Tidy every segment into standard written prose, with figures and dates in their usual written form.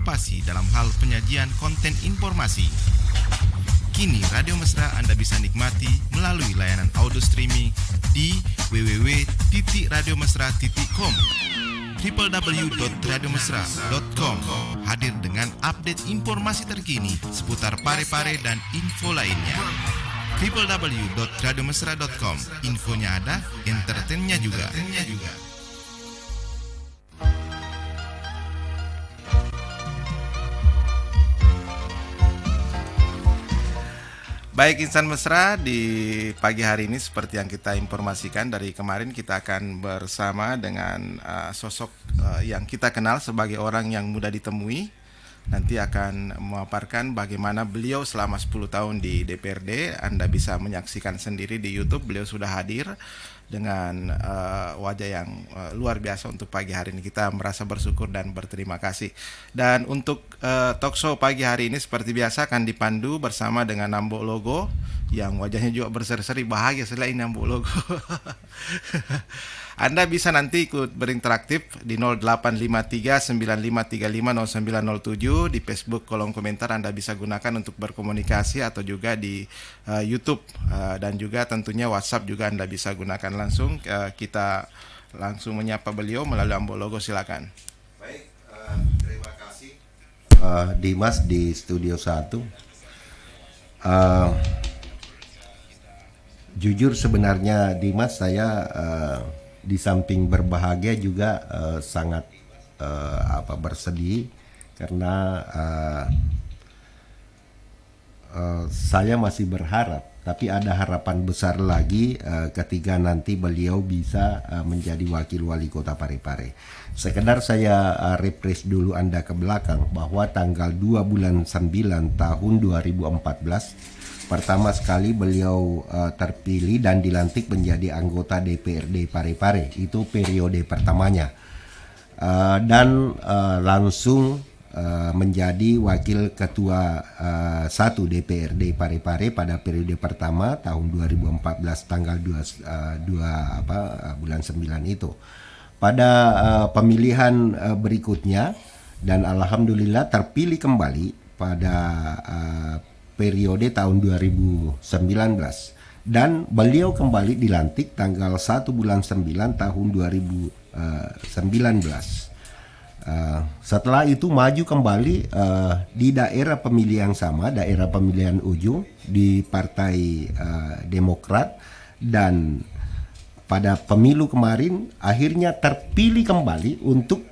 inovasi dalam hal penyajian konten informasi. Kini Radio Mesra Anda bisa nikmati melalui layanan audio streaming di www.radiomesra.com. www.radiomesra.com hadir dengan update informasi terkini seputar Parepare dan info lainnya. www.radiomesra.com, infonya ada, entertainnya juga. Baik insan mesra, di pagi hari ini seperti yang kita informasikan dari kemarin, kita akan bersama dengan sosok yang kita kenal sebagai orang yang mudah ditemui. Nanti akan memaparkan bagaimana beliau selama 10 tahun di DPRD. Anda bisa menyaksikan sendiri di YouTube, beliau sudah hadir dengan wajah yang luar biasa untuk pagi hari ini. Kita merasa bersyukur dan berterima kasih. Dan untuk talkshow pagi hari ini seperti biasa akan dipandu bersama dengan Nambo Logo yang wajahnya juga berseri-seri bahagia selain Nambo Logo. Anda bisa nanti ikut berinteraksi di 085395350907 di Facebook kolom komentar. Anda bisa gunakan untuk berkomunikasi atau juga di YouTube dan juga tentunya WhatsApp juga Anda bisa gunakan langsung. Kita langsung menyapa beliau melalui Ambo Logo, silakan. Baik, terima kasih Dimas di Studio 1. Jujur sebenarnya Dimas, saya di samping berbahagia juga sangat bersedih karena saya masih berharap, tapi ada harapan besar lagi ketika nanti beliau bisa menjadi wakil wali kota Parepare. Sekedar saya refresh dulu Anda ke belakang bahwa tanggal 2 bulan 9 tahun 2014 pertama sekali beliau terpilih dan dilantik menjadi anggota DPRD Parepare. Itu periode pertamanya. Dan langsung menjadi wakil ketua 1 DPRD Parepare pada periode pertama tahun 2014 tanggal 2 bulan 9 itu. Pada pemilihan berikutnya dan alhamdulillah terpilih kembali pada periode tahun 2019 dan beliau kembali dilantik tanggal 1 bulan 9 tahun 2019. Setelah itu maju kembali di daerah pemilihan sama, daerah pemilihan ujung di Partai Demokrat, dan pada pemilu kemarin akhirnya terpilih kembali untuk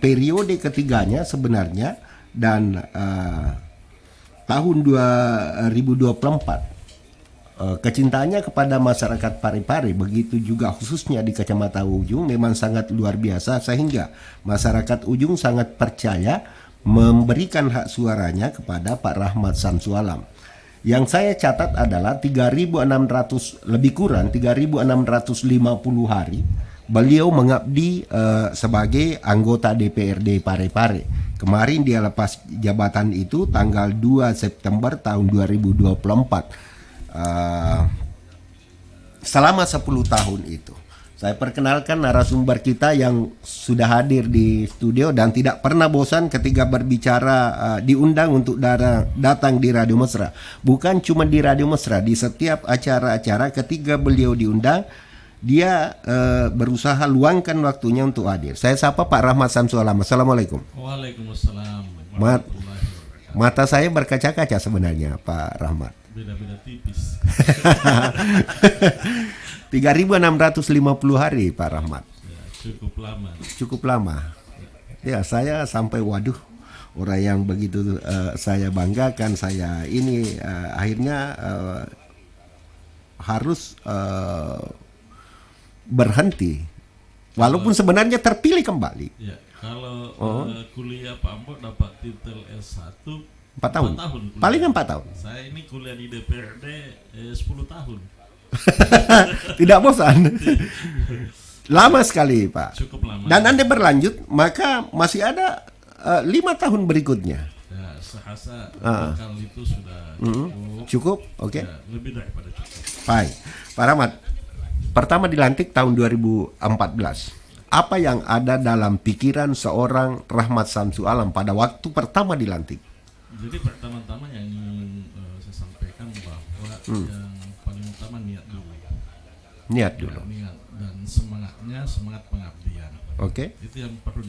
periode ketiganya sebenarnya, dan tahun 2024 kecintaannya kepada masyarakat Parepare, begitu juga khususnya di Kecamatan Ujung, memang sangat luar biasa, sehingga masyarakat Ujung sangat percaya memberikan hak suaranya kepada Pak Rahmat Samsualam. Yang saya catat adalah 3.600 lebih kurang 3.650 hari beliau mengabdi sebagai anggota DPRD Parepare. Kemarin dia lepas jabatan itu tanggal 2 September tahun 2024. Selama 10 tahun itu. Saya perkenalkan narasumber kita yang sudah hadir di studio dan tidak pernah bosan ketika berbicara, diundang untuk datang di Radio Mesra. Bukan cuma di Radio Mesra, di setiap acara-acara ketika beliau diundang, dia berusaha luangkan waktunya untuk hadir. Saya sapa Pak Rahmat Samsualam. Assalamualaikum. Waalaikumsalam. Mata saya berkaca-kaca sebenarnya Pak Rahmat. Beda-beda tipis. 3.650 hari Pak Rahmat. Ya, cukup lama. Cukup lama. Ya, saya sampai waduh, orang yang begitu saya banggakan, saya ini akhirnya harus berhenti, walaupun sebenarnya terpilih kembali. Ya, kalau kuliah Pak Ambo dapat titel S1 4 tahun. Paling 4 tahun. Saya ini kuliah di DPRD 10 tahun. Tidak bosan. Lama sekali Pak. Cukup lama. Dan Anda berlanjut, maka masih ada 5 tahun berikutnya. Ya, sehasa bakal itu sudah Cukup, oke. Ya, lebih daripada cukup. Baik, Pak Rahmat. Pertama dilantik tahun 2014. Apa yang ada dalam pikiran seorang Rahmat Samsu Alam pada waktu pertama dilantik? Jadi pertama-tama yang ingin saya sampaikan bahwa yang paling utama niat dulu. Niat dulu. Niat dan semangatnya semangat pengabdian. Oke. Itu yang perlu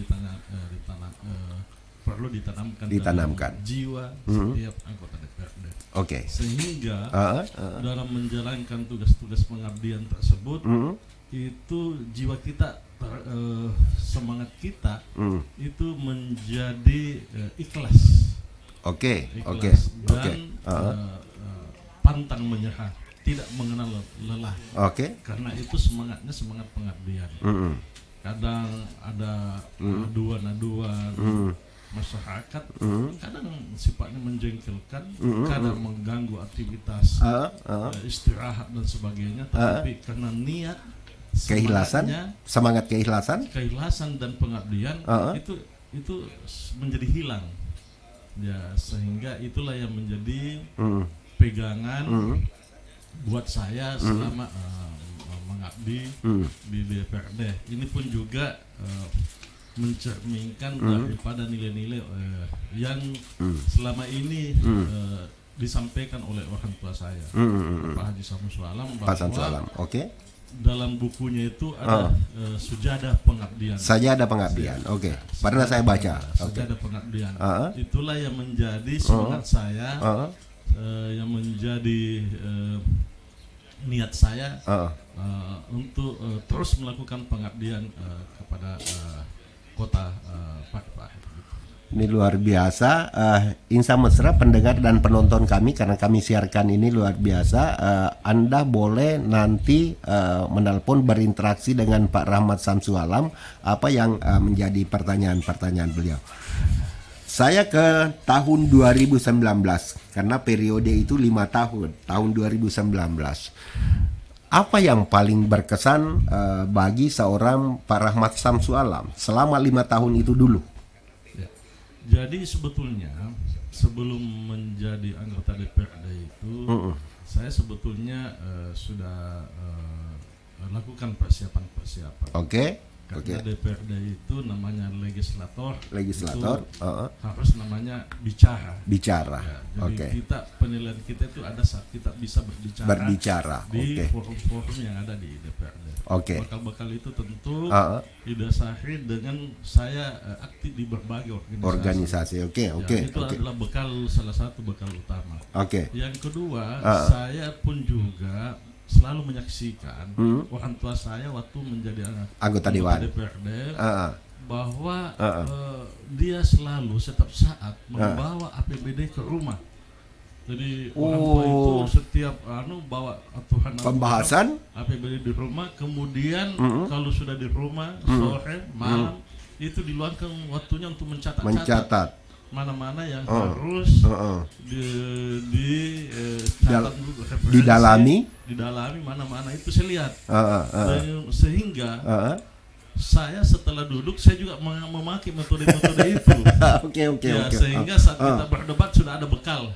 perlu ditanamkan dalam jiwa setiap anggota DPRD. Oke. Sehingga dalam menjalankan tugas-tugas pengabdian tersebut itu jiwa kita semangat kita itu menjadi ikhlas. Oke. Dan pantang menyerah, tidak mengenal lelah. Oke. Karena itu semangatnya semangat pengabdian. Kadang ada aduan-aduan masyarakat, kadang sifatnya menjengkelkan, kadang mengganggu aktivitas istirahat dan sebagainya. Tetapi karena niat, semangat keikhlasan dan pengabdian itu menjadi hilang. Ya, sehingga itulah yang menjadi pegangan buat saya selama mengabdi di DPRD. Ini pun juga mencerminkan daripada nilai-nilai yang selama ini disampaikan oleh orang tua saya, Pak Haji Samsu Alam, bahwa dalam bukunya itu ada sujadah pengabdian. Sajadah pengabdian. Oke. Pernah saya baca. Sajadah pengabdian. Itulah yang menjadi semangat saya, yang menjadi niat saya untuk terus melakukan pengabdian kepada kota Parepare. Ini luar biasa. Insa mesra pendengar dan penonton kami, karena kami siarkan ini luar biasa. Anda boleh nanti menelpon, berinteraksi dengan Pak Rahmat Samsu Alam, apa yang menjadi pertanyaan-pertanyaan beliau. Saya ke tahun 2019, karena periode itu 5 tahun, tahun 2019. Apa yang paling berkesan bagi seorang Pak Rahmat Samsu Alam selama 5 tahun itu dulu? Jadi sebetulnya sebelum menjadi anggota DPRD itu saya sebetulnya sudah lakukan persiapan. Oke. Karena DPRD itu namanya legislator harus namanya bicara. Ya, jadi kita, penilaian kita itu ada saat kita bisa berbicara di forum-forum yang ada di DPRD. Bekal-bekal itu tentu didasari dengan saya aktif di berbagai organisasi. Itu adalah salah satu bekal utama. Yang kedua, saya pun juga selalu menyaksikan orang tua saya waktu menjadi anggota Dewan DPRD bahwa dia selalu setiap saat membawa APBD ke rumah. Jadi orang tua itu setiap bawa aturan pembahasan APBD di rumah, kemudian kalau sudah di rumah sore malam itu diluangkan waktunya untuk mencatat mana-mana yang harus didalami mana-mana itu saya lihat. Sehingga saya setelah duduk saya juga memakai metode-metode itu. Sehingga saat kita berdebat sudah ada bekal.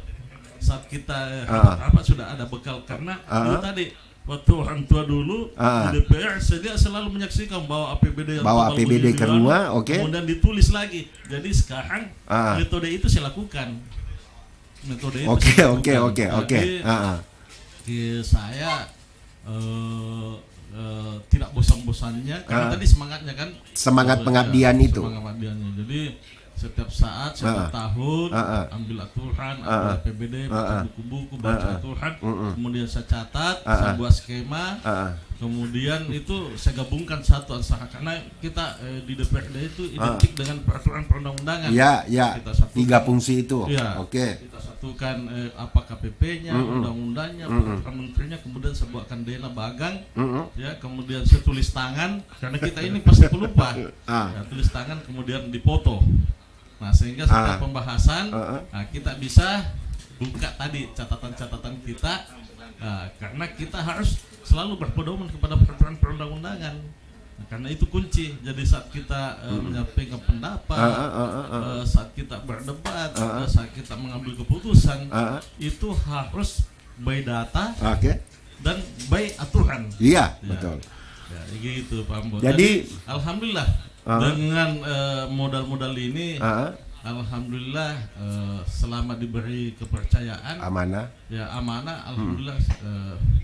Saat kita rapat sudah ada bekal, karena itu tadi waktu orang tua dulu di DPR saya selalu menyaksikan bahwa APBD ke rumah, kemudian ditulis lagi. Jadi sekarang metode itu saya lakukan. Saya tidak bosan-bosannya, karena tadi semangatnya kan semangat pengabdian itu. Jadi setiap saat, setiap tahun ambil aturan, ambil APBD, baca buku-buku, baca aturan, kemudian saya catat, saya buat skema, kemudian itu saya gabungkan satu antara, karena kita di DPRD itu identik dengan peraturan perundang-undangan. Kita satukan 3 fungsi itu. Kita satukan apa KPP-nya, undang-undangnya, peraturan menterinya, kemudian saya buatkan dena bagang, kemudian saya tulis tangan, karena kita ini pasti pelupa. Tulis tangan kemudian dipoto. Nah, sehingga setiap pembahasan kita bisa buka tadi catatan-catatan kita, karena kita harus selalu berpedoman kepada peraturan perundang-undangan. Karena itu kunci. Jadi saat kita menyampaikan pendapat, saat kita berdebat, saat kita mengambil keputusan, itu harus by data dan by aturan. Betul. Ya, gitu Pak Ambo. Jadi alhamdulillah dengan modal-modal ini alhamdulillah selama diberi kepercayaan amanah. ya amanah alhamdulillah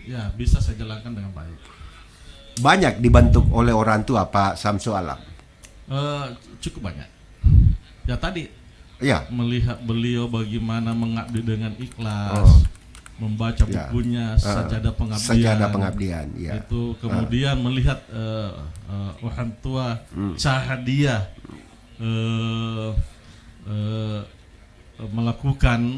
ya bisa saya jalankan dengan baik. Banyak dibentuk oleh orang tua Pak Samsu Alam. Cukup banyak. Ya tadi Iya. melihat beliau bagaimana mengabdi dengan ikhlas, membaca Ya. bukunya Sajadah Pengabdian. Sajadah Pengabdian, ya. Itu kemudian melihat orang tua cara dia melakukan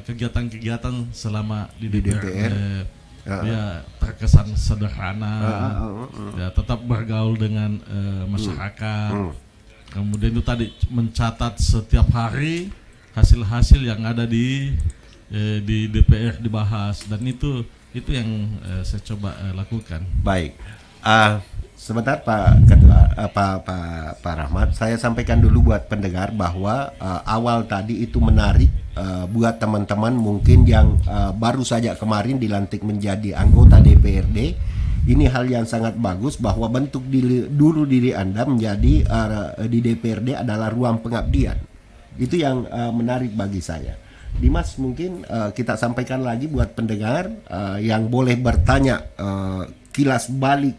kegiatan-kegiatan selama di DPR. Dia terkesan sederhana, ya tetap bergaul dengan masyarakat. Kemudian itu tadi mencatat setiap hari hasil-hasil yang ada di DPR dibahas, dan itu yang saya coba lakukan. Baik. Sebentar Pak Ketua, Pak Rahmat, saya sampaikan dulu buat pendengar bahwa awal tadi itu menarik buat teman-teman mungkin yang baru saja kemarin dilantik menjadi anggota DPRD. Ini hal yang sangat bagus bahwa bentuk dulu diri Anda menjadi di DPRD adalah ruang pengabdian. Itu yang menarik bagi saya. Dimas, mungkin kita sampaikan lagi buat pendengar yang boleh bertanya kilas balik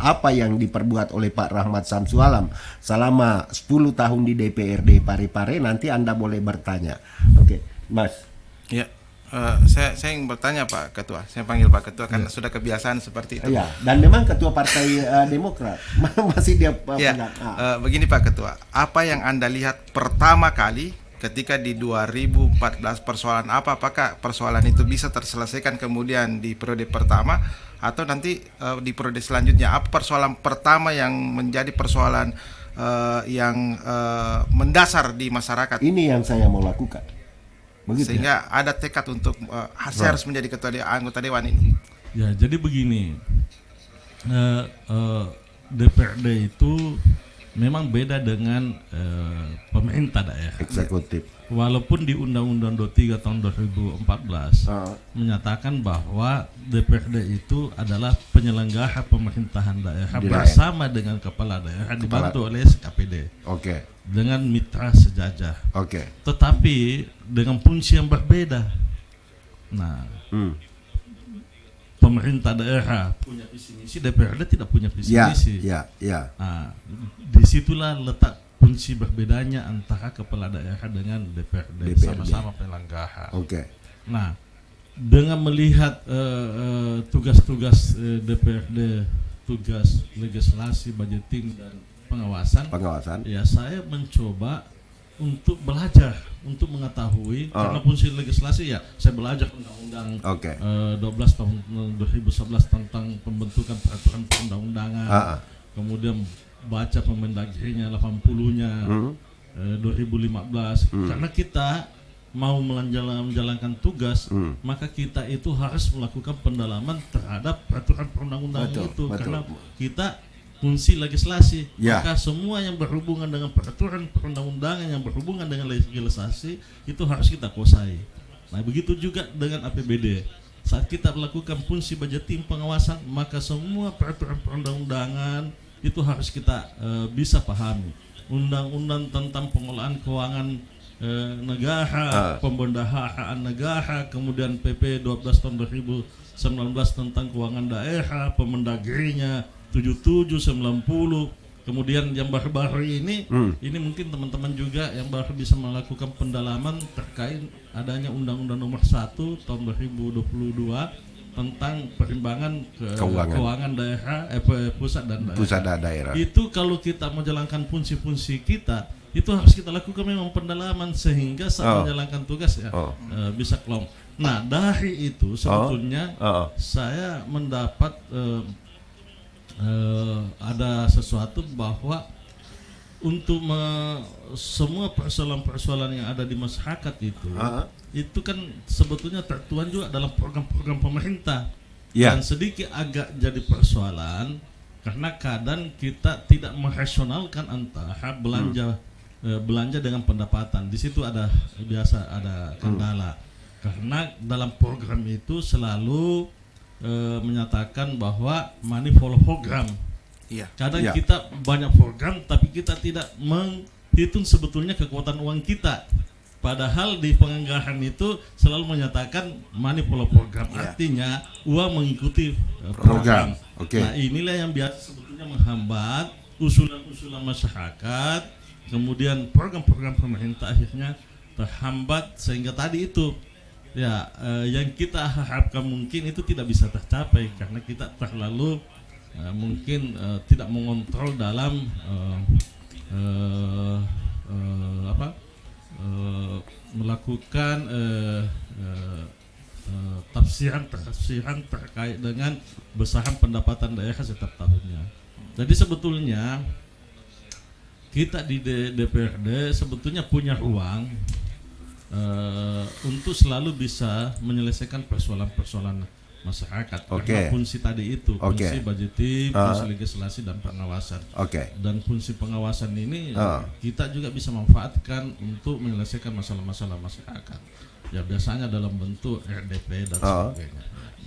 apa yang diperbuat oleh Pak Rahmat Samsu Alam selama 10 tahun di DPRD Parepare. Nanti Anda boleh bertanya. Oke, Mas. Ya, saya ingin bertanya Pak Ketua. Saya panggil Pak Ketua karena sudah kebiasaan seperti itu. Iya, dan memang Ketua Partai Demokrat masih dia Ya, begini Pak Ketua, apa yang Anda lihat pertama kali ketika di 2014 persoalan apa? Apakah persoalan itu bisa terselesaikan kemudian di periode pertama atau nanti di periode selanjutnya? Apa persoalan pertama yang menjadi persoalan yang mendasar di masyarakat? Ini yang saya mau lakukan. Begitu. Sehingga ada tekad untuk saya harus menjadi anggota dewan ini. Ya, jadi begini, DPRD itu memang beda dengan pemerintah daerah. Eksekutif. Walaupun di Undang-Undang 23 tahun 2014 menyatakan bahwa DPRD itu adalah penyelenggara pemerintahan daerah bersama dengan kepala daerah dibantu oleh SKPD. Oke. Dengan mitra sejajar. Oke. Tetapi dengan fungsi yang berbeda. Nah, pemerintah daerah punya visi misi, DPRD tidak punya visi misi. Ya. Nah, disitulah letak fungsi berbedanya antara kepala daerah dengan DPRD. Sama-sama penyelenggara. Oke. Nah, dengan melihat tugas-tugas DPRD, tugas legislasi, budgeting dan pengawasan, ya saya mencoba untuk belajar, untuk mengetahui karena fungsi legislasi ya saya belajar undang-undang 12 tahun 2011 tentang pembentukan peraturan perundang-undangan, kemudian baca Permendagrinya 80-nya 2015 karena kita mau menjalankan tugas maka kita itu harus melakukan pendalaman terhadap peraturan perundang-undangan itu karena kita fungsi legislasi, maka semua yang berhubungan dengan peraturan perundang-undangan yang berhubungan dengan legislasi itu harus kita kuasai. Nah, begitu juga dengan APBD. Saat kita melakukan fungsi budgeting pengawasan, maka semua peraturan perundang-undangan itu harus kita bisa pahami. Undang-undang tentang pengelolaan keuangan negara, pembendaharaan negara, kemudian PP 12 tahun 2019 tentang keuangan daerah, Permendagrinya 77, 90, kemudian yang baru-baru ini mungkin teman-teman juga yang baru bisa melakukan pendalaman terkait adanya Undang-Undang Nomor 1 tahun 2022 tentang perimbangan keuangan daerah, pusat dan daerah. Itu kalau kita menjalankan fungsi-fungsi kita, itu harus kita lakukan memang pendalaman sehingga saat menjalankan tugas ya bisa klop. Nah, dari itu sebetulnya saya mendapat ada sesuatu bahwa untuk semua persoalan-persoalan yang ada di masyarakat itu kan sebetulnya tertuan juga dalam program-program pemerintah dan sedikit agak jadi persoalan karena kadang kita tidak merasionalkan antara belanja dengan pendapatan. Di situ biasa ada kendala karena dalam program itu selalu menyatakan bahwa money follow program. Iya. Kadang Iya. kita banyak program tapi kita tidak menghitung sebetulnya kekuatan uang kita. Padahal di penganggaran itu selalu menyatakan money follow program. Iya. Artinya uang mengikuti Program. program. Oke. Nah, inilah yang biasa sebetulnya menghambat usulan-usulan masyarakat. Kemudian program-program pemerintah akhirnya terhambat sehingga tadi itu ya yang kita harapkan mungkin itu tidak bisa tercapai karena kita terlalu mungkin tidak mengontrol dalam melakukan tafsiran terkait dengan besaran pendapatan daerah setiap tahunnya. Jadi sebetulnya kita di DPRD sebetulnya punya ruang untuk selalu bisa menyelesaikan persoalan-persoalan masyarakat. Oke. Karena fungsi tadi itu, fungsi budgeting, fungsi legislasi dan pengawasan. Oke. Dan fungsi pengawasan ini kita juga bisa manfaatkan untuk menyelesaikan masalah-masalah masyarakat. Ya biasanya dalam bentuk RDP dan sebagainya.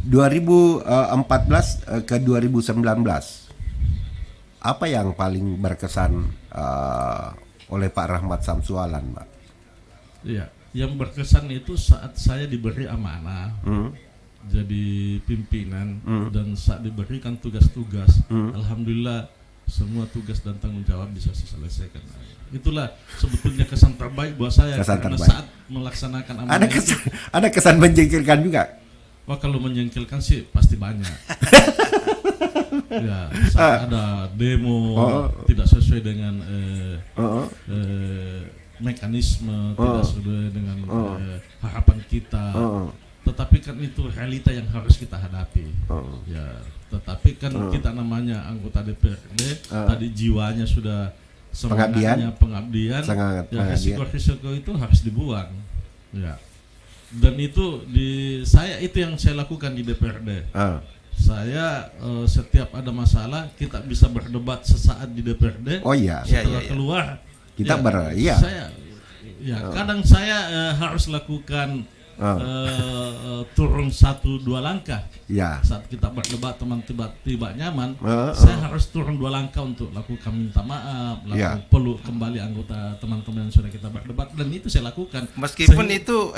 2014 ke 2019 apa yang paling berkesan oleh Pak Rahmat Samsualan, Pak? Iya, yang berkesan itu saat saya diberi amanah jadi pimpinan dan saat diberikan tugas-tugas, alhamdulillah semua tugas dan tanggung jawab bisa selesaikan. Itulah sebetulnya kesan terbaik buat saya karena saat melaksanakan amanah ada kesan menjengkelkan juga. Wah, kalau menjengkelkan sih pasti banyak. Ya, saat ada demo tidak sesuai dengan mekanisme, tidak sesuai dengan harapan kita. Tetapi kan itu realita yang harus kita hadapi. Ya, tetapi kan kita namanya anggota DPRD, tadi jiwanya sudah semangatnya pengabdian, ya risiko-risiko itu harus dibuang. Ya. Dan itu saya itu yang saya lakukan di DPRD. Saya setiap ada masalah kita bisa berdebat sesaat di DPRD. Oh iya. Setelah keluar kita saya kadang saya harus lakukan turun 1-2 langkah. Ya. Saat kita berdebat teman tiba nyaman, saya harus turun 2 langkah untuk lakukan minta maaf, peluk kembali anggota teman-teman yang sudah kita berdebat, dan itu saya lakukan. Meskipun itu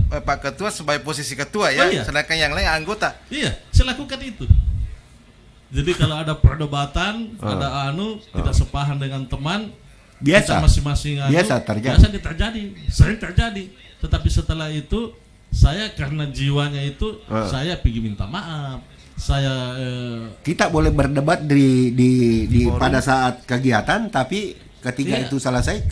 Pak Ketua sebagai posisi ketua ya, sedangkan yang lain anggota. Iya, saya lakukan itu. Jadi kalau ada perdebatan, ada tidak sepaham dengan teman, biasa masing-masing sering terjadi. Tetapi setelah itu saya karena jiwanya itu saya pergi minta maaf. Kita boleh berdebat di pada saat kegiatan, tapi ketika itu selesai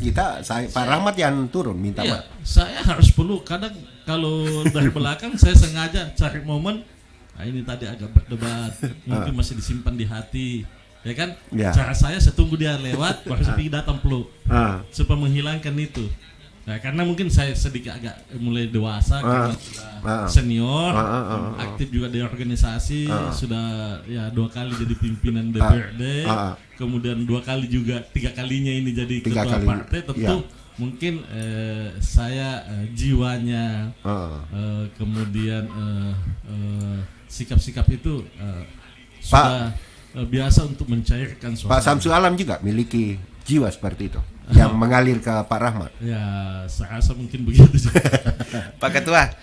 Pak Rahmat yang turun minta maaf. Saya harus perlu kadang kalau dari belakang saya sengaja cari momen. Ini tadi agak berdebat, mungkin masih disimpan di hati, ya kan? Cara saya tunggu dia lewat, baru saya pergi datang peluk, supaya menghilangkan itu. Nah, karena mungkin saya sedikit agak mulai dewasa, karena sudah senior, aktif juga di organisasi, sudah 2 kali jadi pimpinan DPRD, kemudian 2 kali juga 3 kalinya ini jadi ketua partai. Tentu mungkin saya jiwanya, kemudian sikap-sikap itu sudah biasa untuk mencairkan suasana. Pak Samsu Alam juga miliki jiwa seperti itu yang mengalir ke Pak Rahmat. Ya, saya rasa mungkin begitu. Pak Ketua,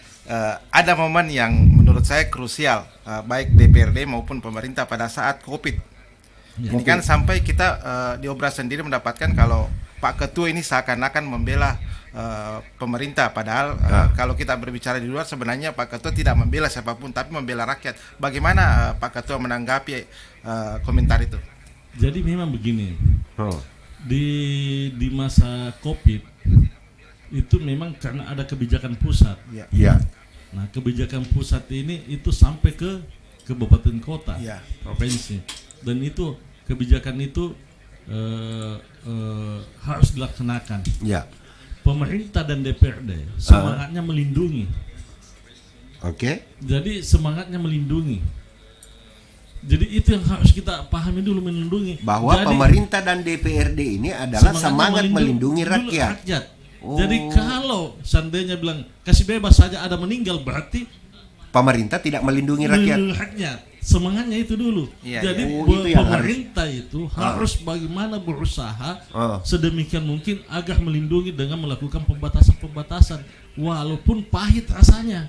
ada momen yang menurut saya krusial, baik DPRD maupun pemerintah pada saat COVID. Ini kan sampai kita di Obra sendiri mendapatkan kalau Pak Ketua ini seakan-akan membela pemerintah, padahal kalau kita berbicara di luar sebenarnya Pak Ketua tidak membela siapapun, tapi membela rakyat. Bagaimana Pak Ketua menanggapi komentar itu? Jadi memang begini. Di masa COVID itu memang karena ada kebijakan pusat. Nah, kebijakan pusat ini itu sampai ke kabupaten kota, provinsi, dan itu kebijakan itu harus dilaksanakan. Pemerintah dan DPRD semangatnya melindungi. Jadi semangatnya melindungi. Jadi itu yang harus kita pahami dulu, melindungi. Bahwa pemerintah dan DPRD ini adalah semangat melindungi rakyat. Jadi kalau seandainya bilang kasih bebas saja ada meninggal, berarti pemerintah tidak melindungi rakyat. melindungi rakyat. Semangatnya itu dulu. Iya, Jadi iya. Oh, itu yang pemerintah itu harus bagaimana berusaha sedemikian mungkin agar melindungi dengan melakukan pembatasan-pembatasan walaupun pahit rasanya.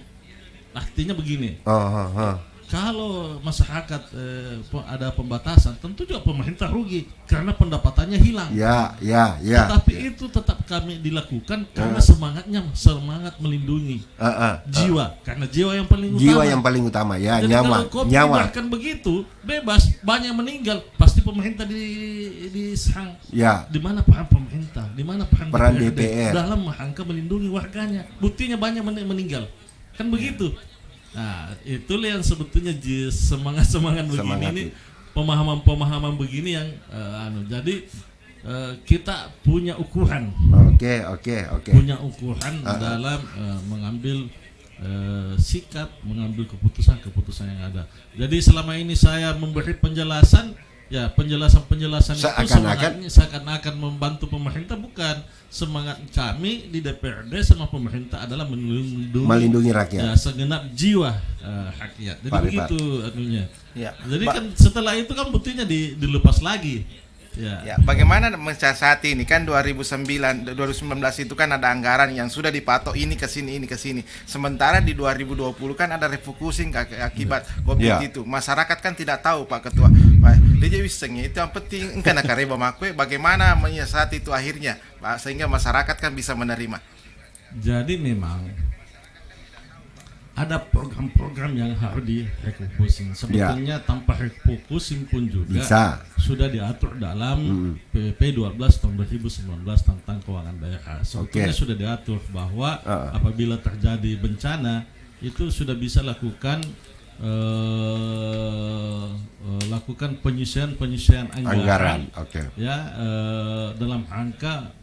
Artinya begini, kalau masyarakat ada pembatasan, tentu juga pemerintah rugi karena pendapatannya hilang. Ya. Tetapi itu tetap kami dilakukan karena semangat melindungi jiwa, karena jiwa yang paling utama. Jiwa yang paling utama, ya. Jadi Nyawa. kalau kau biarkan begitu bebas, banyak meninggal, pasti pemerintah diserang. Ya. Di mana peran pemerintah? Di mana peran DPR dalam rangka melindungi warganya? Buktinya banyak meninggal, kan begitu. Nah, itulah yang sebetulnya semangat begini ini, pemahaman begini yang jadi kita punya ukuran. Oke. Punya ukuran dalam mengambil sikap, mengambil keputusan yang ada. Jadi selama ini saya memberi penjelasan, ya penjelasan itu seakan-akan membantu pemerintah, bukan. Semangat kami di DPRD sama pemerintah adalah melindungi rakyat. Ya, segenap jiwa rakyat. Jadi begitu anunya. Ya. Jadi kan setelah itu kan buktinya dilepas lagi. Ya, bagaimana mensiasati ini kan 2019 itu kan ada anggaran yang sudah dipatok ini ke sini. Sementara di 2020 kan ada refocusing akibat Covid itu. Masyarakat kan tidak tahu Pak Ketua. Dia wisengnya itu yang penting kan kareba makwe bagaimana mensiasati itu akhirnya Pak, sehingga masyarakat kan bisa menerima. Jadi memang ada program-program yang harus direfocusing. Sebetulnya tanpa refocusing pun juga sudah diatur dalam PP 12 tahun 2019 tentang keuangan daerah. Sebetulnya sudah diatur bahwa apabila terjadi bencana itu sudah bisa lakukan penyisian anggaran. Ya, dalam rangka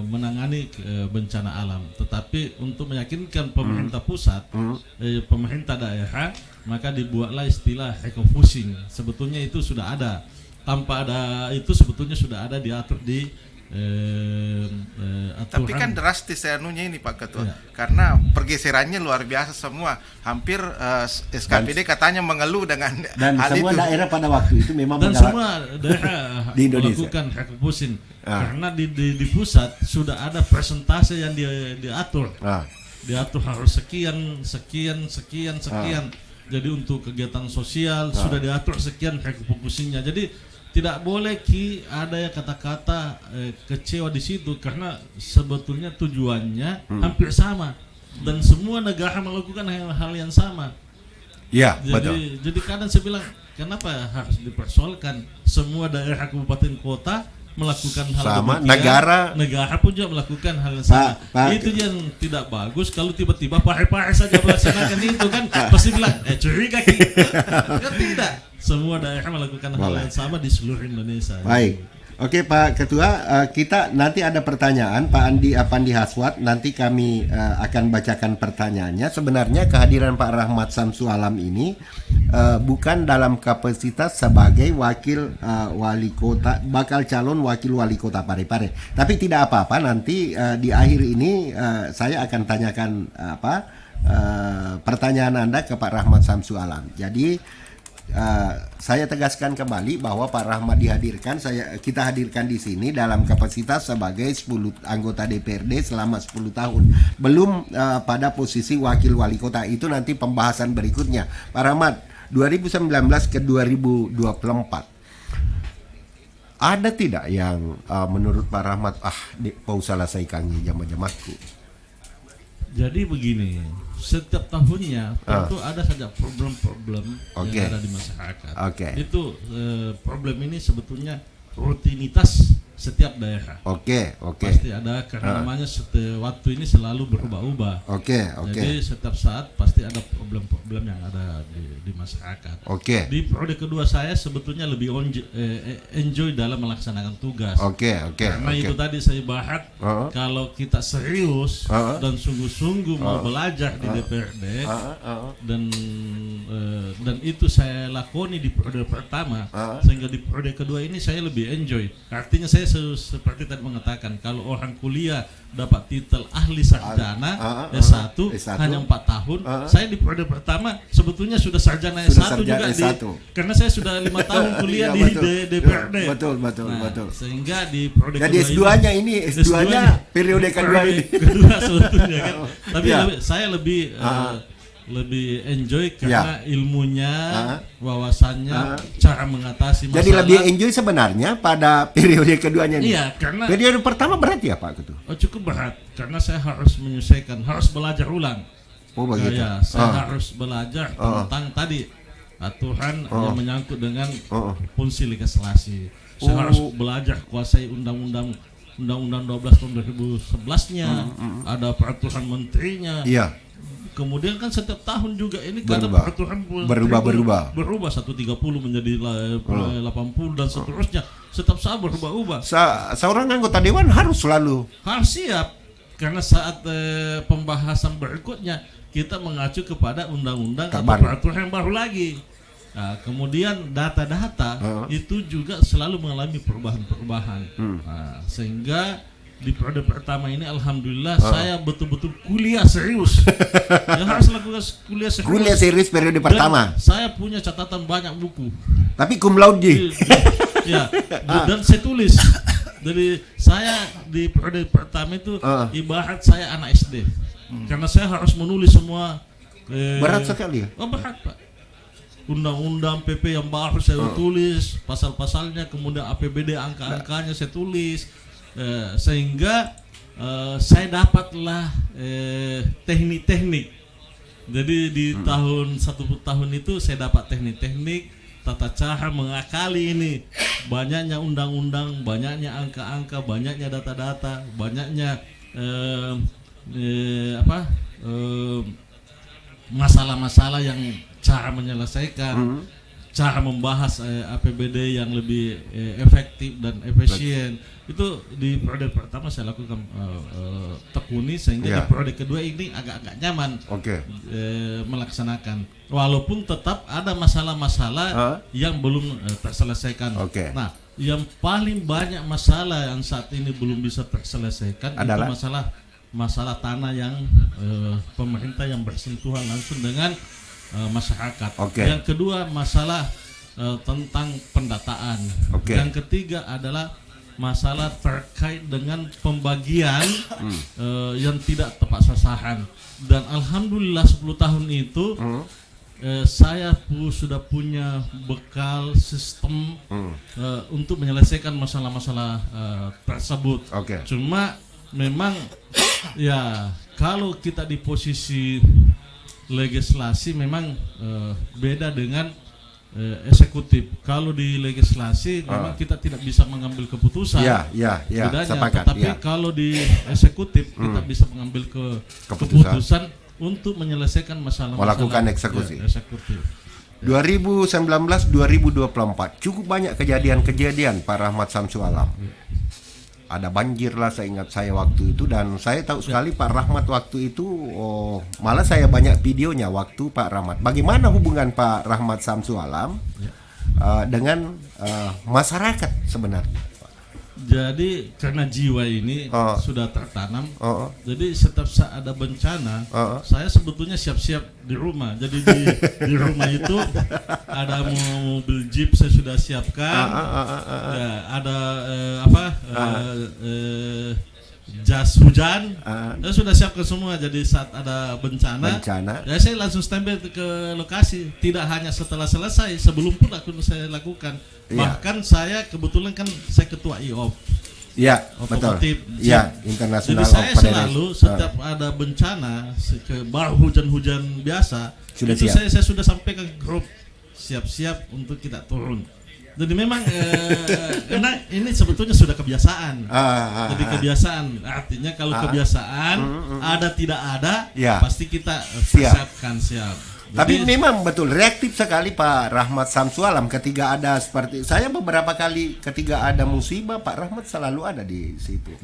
menangani bencana alam. Tetapi untuk meyakinkan pemerintah pusat, pemerintah daerah, maka dibuatlah istilah refocusing. Sebetulnya itu sudah ada. Tanpa ada itu sebetulnya sudah ada diatur di tapi kan drastis anunya ini Pak Ketua, karena pergeserannya luar biasa semua. Hampir SKPD katanya mengeluh dengan hal semua itu. daerah pada waktu itu memang semua daerah di Indonesia melakukan refocusing karena di pusat sudah ada persentase yang diatur. Diatur harus sekian. Jadi untuk kegiatan sosial sudah diatur sekian refocusingnya. Jadi tidak boleh ada ya kata-kata kecewa di situ, karena sebetulnya tujuannya hampir sama dan semua negara melakukan hal yang sama. Ya, betul. Jadi kadang saya bilang, kenapa harus dipersoalkan? Semua daerah kabupaten kota melakukan hal sama, negara pun juga melakukan hal yang sama. Itu yang tidak bagus kalau tiba-tiba pare-pare saja melaksanakan itu kan pasti bilang curiga kan tidak. Semua daerah melakukan hal yang sama di seluruh Indonesia. Baik. Oke Pak Ketua, kita nanti ada pertanyaan Pak Pandi Haswat, nanti kami akan bacakan pertanyaannya. Sebenarnya kehadiran Pak Rahmat Samsu Alam ini bukan dalam kapasitas sebagai wakil wali kota, bakal calon wakil wali kota Parepare. Tapi tidak apa-apa, nanti di akhir ini saya akan tanyakan pertanyaan Anda ke Pak Rahmat Samsu Alam. Jadi saya tegaskan kembali bahwa Pak Rahmat kita hadirkan di sini dalam kapasitas sebagai 10 anggota DPRD selama 10 tahun. Belum pada posisi wakil wali kota, itu nanti pembahasan berikutnya. Pak Rahmat, 2019 ke 2024. Ada tidak yang menurut Pak Rahmat mau selesai kangi jamaah-jamaahku? Jadi begini, setiap tahunnya tentu ada saja problem-problem yang ada di masyarakat. Itu problem ini sebetulnya rutinitas setiap daerah. Pasti ada, karena namanya waktu ini selalu berubah-ubah. Jadi setiap saat pasti ada problem-problem yang ada di masyarakat. Di periode kedua saya sebetulnya lebih enjoy dalam melaksanakan tugas. Karena itu tadi saya bahas, kalau kita serius dan sungguh-sungguh mau belajar di DPRD dan dan itu saya lakoni di periode pertama, sehingga di periode kedua ini saya lebih enjoy. Artinya saya seperti tadi mengatakan, kalau orang kuliah dapat titel ahli sarjana S1 hanya 4 tahun, saya di periode pertama sebetulnya sudah sarjana S1 juga karena saya sudah 5 tahun kuliah di DPRD. Betul. Sehingga di periode jadi kedua S2-nya ini S2-nya periode kedua ini. Kedua sebetulnya kan. Tapi saya lebih enjoy karena ilmunya, wawasannya, cara mengatasi masalah. Jadi lebih enjoy sebenarnya pada periode keduanya nih. Iya, karena periode pertama berat ya Pak Ketua? Cukup berat karena saya harus menyelesaikan, harus belajar ulang. Oh begitu. Saya harus belajar tentang tadi aturan yang menyangkut dengan fungsi legislasi. Saya harus belajar kuasai undang-undang 12 tahun 2011-nya, ada peraturan menterinya. Iya. Kemudian kan setiap tahun juga ini karena peraturan berubah 130 menjadi 80 dan seterusnya. Setiap saat berubah-ubah. Seorang anggota dewan harus siap karena saat pembahasan berikutnya kita mengacu kepada undang-undang atau peraturan yang baru lagi. Nah, kemudian data-data itu juga selalu mengalami perubahan-perubahan. Nah, sehingga di periode pertama ini alhamdulillah saya betul-betul kuliah serius. Harus lakukan kuliah serius. Kuliah serius periode pertama. Saya punya catatan banyak buku. Tapi cum laude. Ya, dan saya tulis. Jadi saya di periode pertama itu ibarat saya anak SD. Karena saya harus menulis semua. Berat sekali ya? Oh, berat Pak. Undang-undang PP yang baru saya tulis, pasal-pasalnya, kemudian APBD angka-angkanya saya tulis. Sehingga saya dapatlah teknik-teknik. Jadi di satu tahun itu saya dapat teknik-teknik tata cara mengakali ini banyaknya undang-undang, banyaknya angka-angka, banyaknya data-data, banyaknya masalah-masalah yang cara menyelesaikan, cara membahas APBD yang lebih efektif dan efisien. Itu di periode pertama saya lakukan tekuni, sehingga di periode kedua ini agak-agak nyaman melaksanakan, walaupun tetap ada masalah-masalah yang belum terselesaikan. Nah, yang paling banyak masalah yang saat ini belum bisa terselesaikan adalah itu masalah tanah yang pemerintah yang bersentuhan langsung dengan masyarakat. Yang kedua masalah tentang pendataan. Yang ketiga adalah masalah terkait dengan pembagian yang tidak tepat sasaran. Dan alhamdulillah 10 tahun itu saya sudah punya bekal sistem untuk menyelesaikan masalah-masalah tersebut. Cuma memang ya kalau kita di posisi legislasi memang beda dengan eksekutif. Kalau di legislasi memang kita tidak bisa mengambil keputusan. Sepakat. Tapi kalau di eksekutif kita bisa mengambil keputusan untuk menyelesaikan masalah-masalah. Melakukan eksekusi. Eksekutif. 2019-2024 cukup banyak kejadian-kejadian Pak Rahmat Samsu Alam. Ada banjir lah, saya ingat saya waktu itu, dan saya tahu sekali Pak Rahmat waktu itu malah saya banyak videonya waktu Pak Rahmat. Bagaimana hubungan Pak Rahmat Samsu Alam dengan masyarakat sebenarnya? Jadi karena jiwa ini sudah tertanam, jadi setiap saat ada bencana, saya sebetulnya siap-siap di rumah. Jadi di rumah itu ada mobil jeep saya sudah siapkan, ada jas hujan, saya sudah siapkan semua. Jadi saat ada bencana, ya saya langsung standby ke lokasi. Tidak hanya setelah selesai, sebelum pun saya lakukan. Bahkan saya kebetulan kan saya ketua IOP. Iya, betul. Iya, internasional. Jadi saya selalu setiap ada bencana, baru hujan-hujan biasa, itu saya sudah sampaikan ke grup, siap-siap untuk kita turun. Jadi memang karena ini sebetulnya sudah kebiasaan. Jadi kebiasaan, artinya kalau kebiasaan ada tidak ada, pasti kita persiapkan siap. Tapi memang betul reaktif sekali Pak Rahmat Samsu Alam ketika ada seperti saya beberapa kali ketika ada musibah Pak Rahmat selalu ada di situ.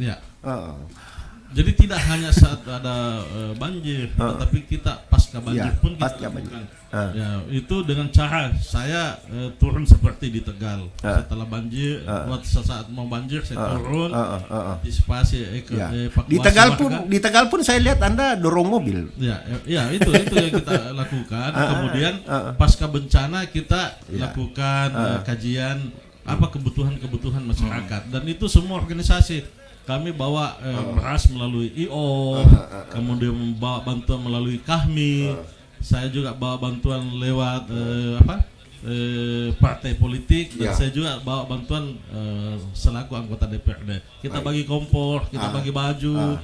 Jadi tidak hanya saat ada banjir, tapi kita pasca pasca banjir Ya, pun kita pasca banjir. lakukan. Ya, itu dengan cara saya turun seperti di Tegal. Setelah banjir, buat saat mau banjir saya turun, antisipasi Ya. evakuasi Di Tegal pun saya lihat Anda dorong mobil. Ya, itu yang kita lakukan. Kemudian pasca bencana kita lakukan kajian apa kebutuhan masyarakat, dan itu semua organisasi. Kami bawa beras melalui IO, kemudian membawa bantuan melalui KAHMI. Saya juga bawa bantuan lewat partai politik, dan saya juga bawa bantuan selaku anggota DPRD. Kita bagi kompor, kita bagi baju.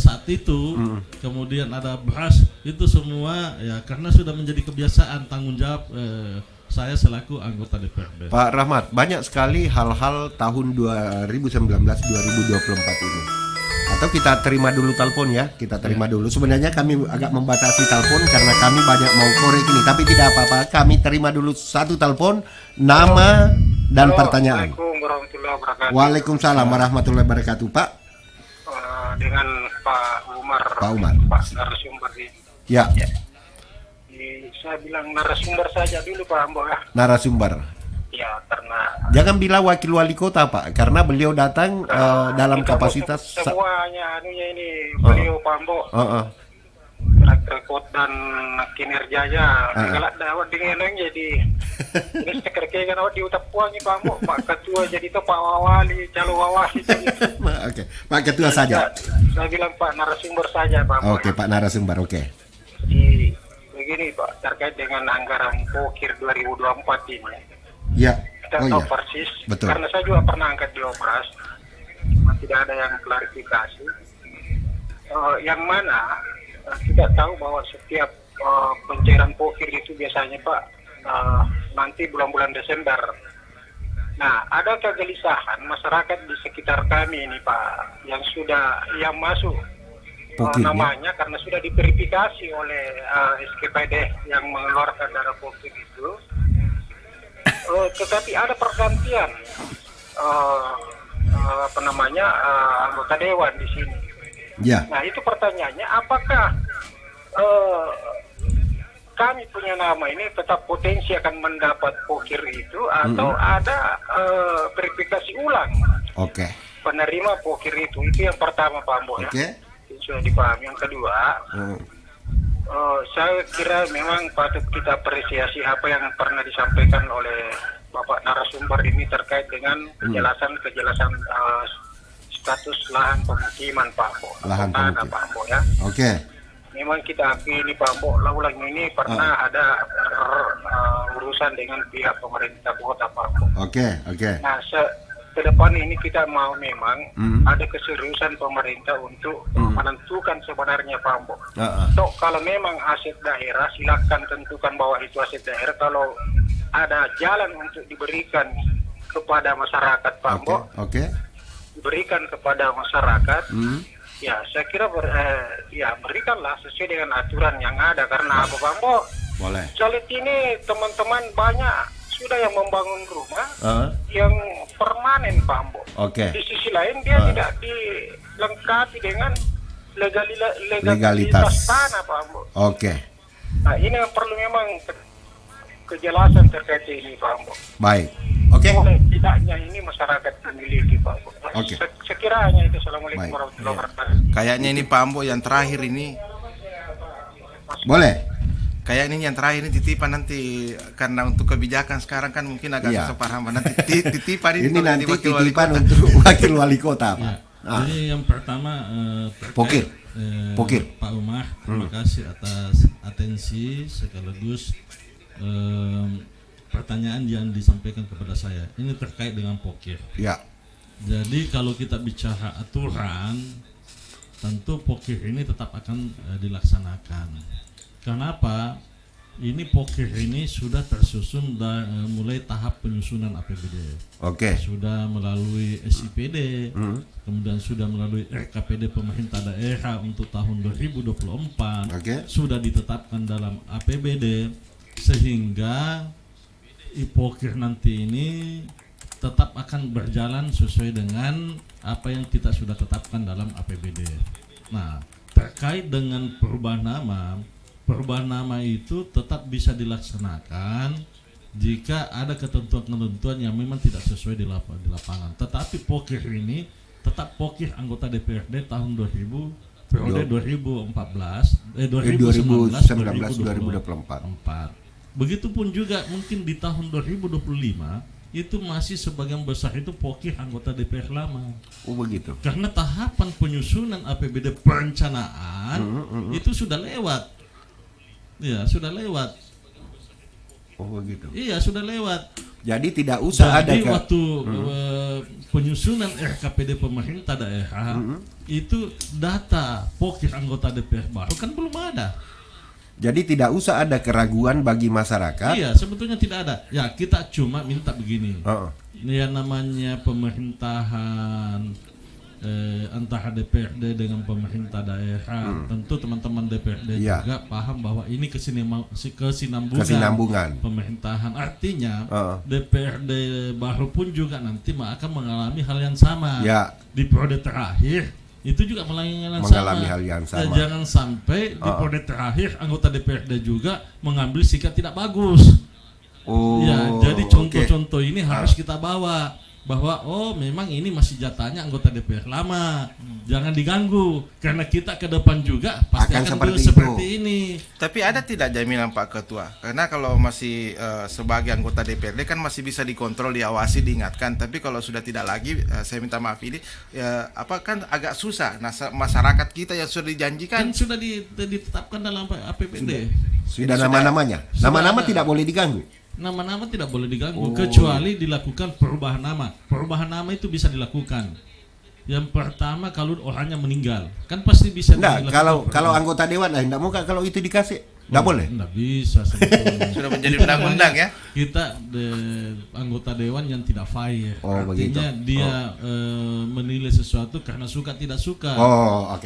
Saat itu kemudian ada beras, itu semua ya karena sudah menjadi kebiasaan tanggung jawab saya selaku anggota DPRD. Pak Rahmat, banyak sekali hal-hal tahun 2019-2024 ini. Atau kita terima dulu telepon ya, kita terima dulu. Sebenarnya kami agak membatasi telepon karena kami banyak mau korek ini, tapi tidak apa-apa. Kami terima dulu satu telepon, nama dan pertanyaan. Assalamualaikum warahmatullahi wabarakatuh. Waalaikumsalam warahmatullahi wabarakatuh, Pak. Dengan Pak Umar. Pak narasumber ini. Ya. Saya bilang narasumber saja dulu Pak Ambo ya. Narasumber. Ya, karena Jangan bilang wakil wali kota Pak, karena beliau datang dalam kapasitas semuanya ini beliau Pak Ambo. Track record dan kinerjanya galak dawat dengan jadi ini sekerja awak diutap puangi Pak Ambo. Pak Ketua jadi itu Pak Wawali, calon Wawali jadi. Oke, Pak Ketua saja. Saya bilang Pak narasumber saja Pak Ambo. Oke, Pak narasumber, oke. Begini Pak, terkait dengan anggaran POKIR 2024 ini. Ya. Kita tahu persis, betul. karena saya juga pernah angkat di Obras, tidak ada yang klarifikasi. Yang mana kita tahu bahwa setiap pencairan POKIR itu biasanya Pak nanti bulan-bulan Desember. Nah, ada kegelisahan masyarakat di sekitar kami ini Pak, yang masuk POKIR, namanya karena sudah diverifikasi oleh SKPD yang mengeluarkan dana POKIR itu. Tetapi ada pergantian anggota dewan di sini. Ya. Nah, itu pertanyaannya, apakah kami punya nama ini tetap potensi akan mendapat POKIR itu atau ada verifikasi ulang penerima POKIR itu yang pertama Pak Ambo ya. Sudah dipahami. Yang kedua, saya kira memang patut kita apresiasi apa yang pernah disampaikan oleh Bapak narasumber ini terkait dengan kejelasan status lahan pemukiman Pak Ambo. Lahan pemukiman Pak Ambo ya. Memang kita akui ini Pak Ambo, laulang ini pernah ada urusan dengan pihak pemerintah kota Pak Ambo. Nah, ke depan ini kita mau memang ada keseriusan pemerintah untuk menentukan sebenarnya Pak Ambo. Kalau memang aset daerah, silakan tentukan bahwa itu aset daerah. Kalau ada jalan untuk diberikan kepada masyarakat Pak Ambo, diberikan kepada masyarakat, ya saya kira berikanlah sesuai dengan aturan yang ada. Karena apa Pak Ambo? Saat ini teman-teman banyak sudah yang membangun rumah yang permanen Pak Ambo. Di sisi lain dia tidak dilengkapi dengan legalitas tanah Pak Ambo. Nah, ini yang perlu memang kejelasan terkait ini Pak Ambo. Oleh tidaknya ini masyarakat memiliki Pak Ambo. Sekiranya itu. Assalamualaikum warahmatullahi wabarakatuh. Kayaknya ini Pak Ambo yang terakhir ini. Kayak ini yang terakhir ini titipan nanti, karena untuk kebijakan sekarang kan mungkin agak susah paham. Nanti titipan ini nanti titipan untuk wakil wali kota. Jadi yang pertama POKIR. Pak Umar, terima kasih atas atensi sekaligus pertanyaan yang disampaikan kepada saya. Ini terkait dengan POKIR. Jadi kalau kita bicara aturan, tentu POKIR ini tetap akan dilaksanakan. Kenapa? Ini POKIR ini sudah tersusun mulai tahap penyusunan APBD. Sudah melalui SIPD, kemudian sudah melalui RKPD pemerintah daerah untuk tahun 2024, sudah ditetapkan dalam APBD, sehingga POKIR nanti ini tetap akan berjalan sesuai dengan apa yang kita sudah tetapkan dalam APBD. Nah, terkait dengan perubahan nama, perubahan nama itu tetap bisa dilaksanakan jika ada ketentuan-ketentuan yang memang tidak sesuai di lapangan. Tetapi pokir ini tetap pokir anggota DPRD tahun 2019 2024. Begitupun juga mungkin di tahun 2025 itu masih sebagian besar itu pokir anggota DPR lama. Oh begitu. Karena tahapan penyusunan APBD perencanaan itu sudah lewat. Ya, sudah lewat. Oh begitu. Iya, sudah lewat. Jadi tidak usah Jadi ada waktu penyusunan RKPD pemerintah daerah itu data pokir anggota DPR baru kan belum ada. Jadi tidak usah ada keraguan bagi masyarakat. Iya, sebetulnya tidak ada. Ya, kita cuma minta begini. Yang namanya pemerintahan antara DPRD dengan pemerintah daerah, tentu teman-teman DPRD juga paham bahwa ini kesinambungan pemerintahan. Artinya DPRD baru pun juga nanti akan mengalami hal yang sama. Di periode terakhir itu juga mengalami hal yang sama. Jangan sampai di periode terakhir anggota DPRD juga mengambil sikap tidak bagus. Jadi contoh-contoh ini harus kita bawa bahwa memang ini masih jatahnya anggota DPR lama, jangan diganggu karena kita ke depan juga pasti akan seperti ini. Tapi ada tidak jaminan Pak Ketua? Karena kalau masih sebagai anggota DPRD kan masih bisa dikontrol, diawasi, diingatkan. Tapi kalau sudah tidak lagi, saya minta maaf ini, kan agak susah. Nah, masyarakat kita yang sudah dijanjikan kan sudah ditetapkan dalam APBD. Sudah nama-namanya. Nama-nama tidak boleh diganggu. Nama-nama tidak boleh diganggu kecuali dilakukan perubahan nama. Perubahan nama itu bisa dilakukan. Yang pertama kalau orangnya meninggal, kan pasti bisa dilakukan. Kalau anggota dewan enggak mau kalau itu dikasih. Enggak boleh. Enggak bisa sebetulnya. Sudah menjadi undang-undang ya. Kita anggota dewan yang tidak fair. Artinya dia menilai sesuatu karena suka tidak suka.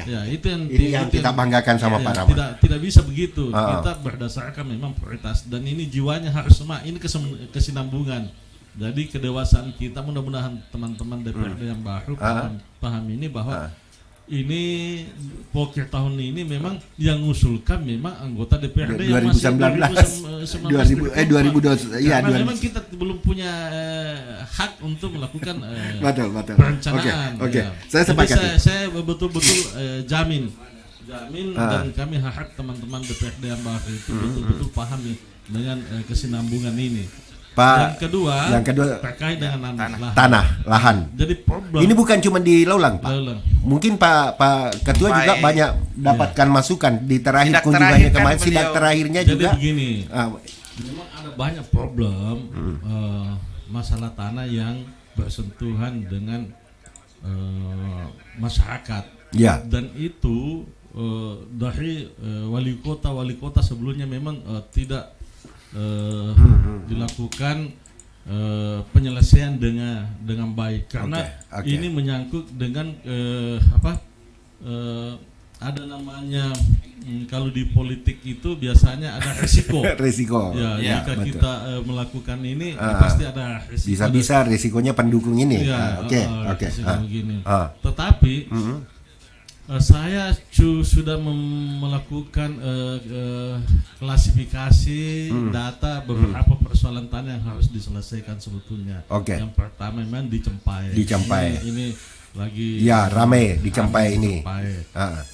Ya, itu yang kita banggakan sama Pak Rahmat. Tidak bisa begitu. Kita berdasarkan memang prioritas dan ini jiwanya harus sama. Ini kesinambungan. Jadi kedewasaan kita, mudah-mudahan teman-teman DPRD yang baru paham ini bahwa ini pokir tahun ini memang yang ngusulkan memang anggota DPRD yang masih 2019 karena memang kita belum punya hak untuk melakukan perencanaan. Saya sepakat. Saya betul-betul jamin dan kami harap teman-teman DPRD yang baru itu betul-betul paham dengan kesinambungan ini. Yang kedua terkait dengan tanah, lahan. Jadi problem ini bukan cuma di Laulang, Pak. Mungkin Pak Ketua juga banyak dapatkan masukan di terakhir kunjungannya kemarin, sidak terakhirnya juga. Jadi begini, memang ada banyak problem masalah tanah yang bersentuhan dengan masyarakat. Dan itu dari wali kota sebelumnya memang tidak dilakukan penyelesaian dengan baik karena ini menyangkut dengan ada namanya kalau di politik itu biasanya ada resiko. Jika kita melakukan ini pasti ada resiko. Bisa resikonya pendukung ini. Tetapi saya sudah melakukan klasifikasi data beberapa persoalan tanah yang harus diselesaikan sebetulnya. Yang pertama memang di Cempai. Ini lagi ramai di Cempai ini.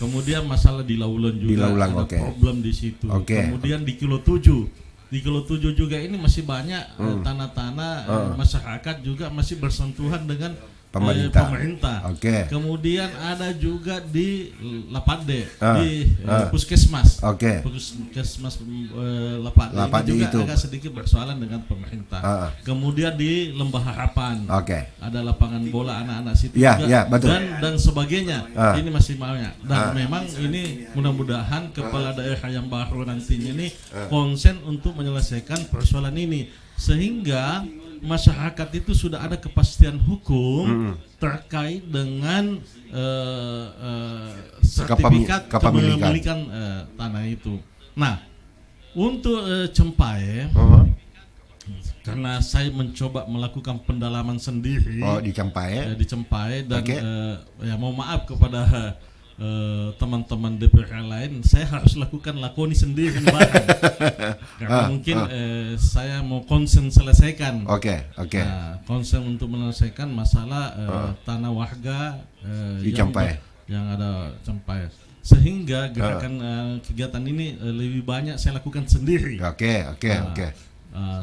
Kemudian masalah di Laulan juga ada problem di situ. Kemudian di Kilo 7. Di Kilo 7 juga ini masih banyak tanah-tanah masyarakat juga masih bersentuhan dengan pemerintah. Kemudian ada juga di Lapade di Puskesmas. Puskesmas Lapade ini juga agak sedikit bersoalan dengan pemerintah. Kemudian di Lembah Harapan ada lapangan bola anak-anak situ juga dan sebagainya. Ini masih banyak. Dan memang ini mudah-mudahan kepala daerah yang baru nantinya ini konsen untuk menyelesaikan persoalan ini sehingga masyarakat itu sudah ada kepastian hukum terkait dengan sertifikat kepemilikan tanah itu. Nah, untuk Cempai, karena saya mencoba melakukan pendalaman sendiri di Cempai dan ya mohon maaf kepada teman-teman DPR lain, saya harus lakukan lakoni sendiri bahan. Karena mungkin saya mau konsen selesaikan. Oke. Nah, konsen untuk menyelesaikan masalah tanah warga yang ada Campai. Sehingga gerakan kegiatan ini lebih banyak saya lakukan sendiri. Oke.